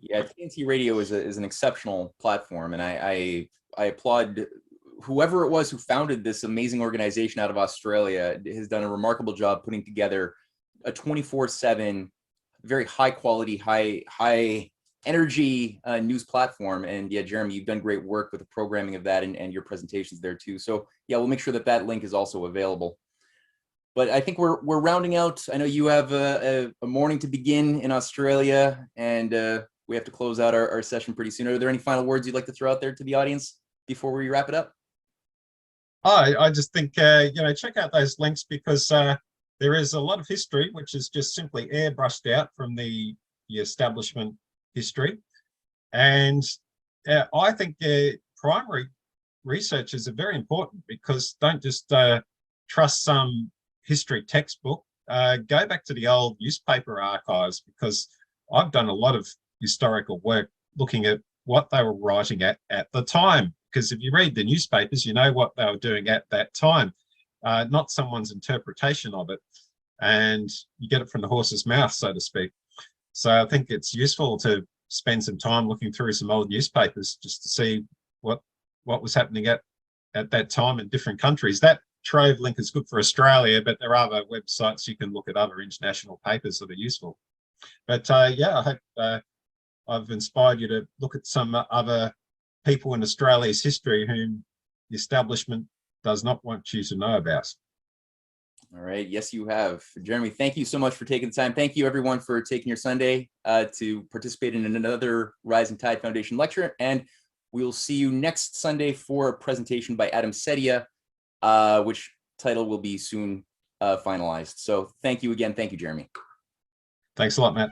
Yeah, TNT Radio is an exceptional platform, and I applaud whoever it was who founded this amazing organization out of Australia. Has done a remarkable job putting together a 24/7, very high quality, high energy news platform. And yeah, Jeremy, you've done great work with the programming of that and your presentations there too. So yeah, we'll make sure that link is also available. But I think we're rounding out. I know you have a morning to begin in Australia, and we have to close out our session pretty soon. Are there any final words you'd like to throw out there to the audience before we wrap it up? I just think, check out those links, because there is a lot of history which is just simply airbrushed out from the the establishment history. And I think primary researchers are very important, because don't just trust some history textbook. Go back to the old newspaper archives, because I've done a lot of historical work looking at what they were writing at the time. Because if you read the newspapers, you know what they were doing at that time, not someone's interpretation of it. And you get it from the horse's mouth, so to speak. So I think it's useful to spend some time looking through some old newspapers just to see what was happening at that time in different countries. That Trove link is good for Australia, but there are other websites you can look at, other international papers that are useful. But yeah, I hope I've inspired you to look at some other people in Australia's history whom the establishment does not want you to know about. All right. Yes, you have. Jeremy, thank you so much for taking the time. Thank you, everyone, for taking your Sunday to participate in another Rising Tide Foundation lecture. And we'll see you next Sunday for a presentation by Adam Sedia, which title will be soon finalized. So thank you again. Thank you, Jeremy. Thanks a lot, Matt.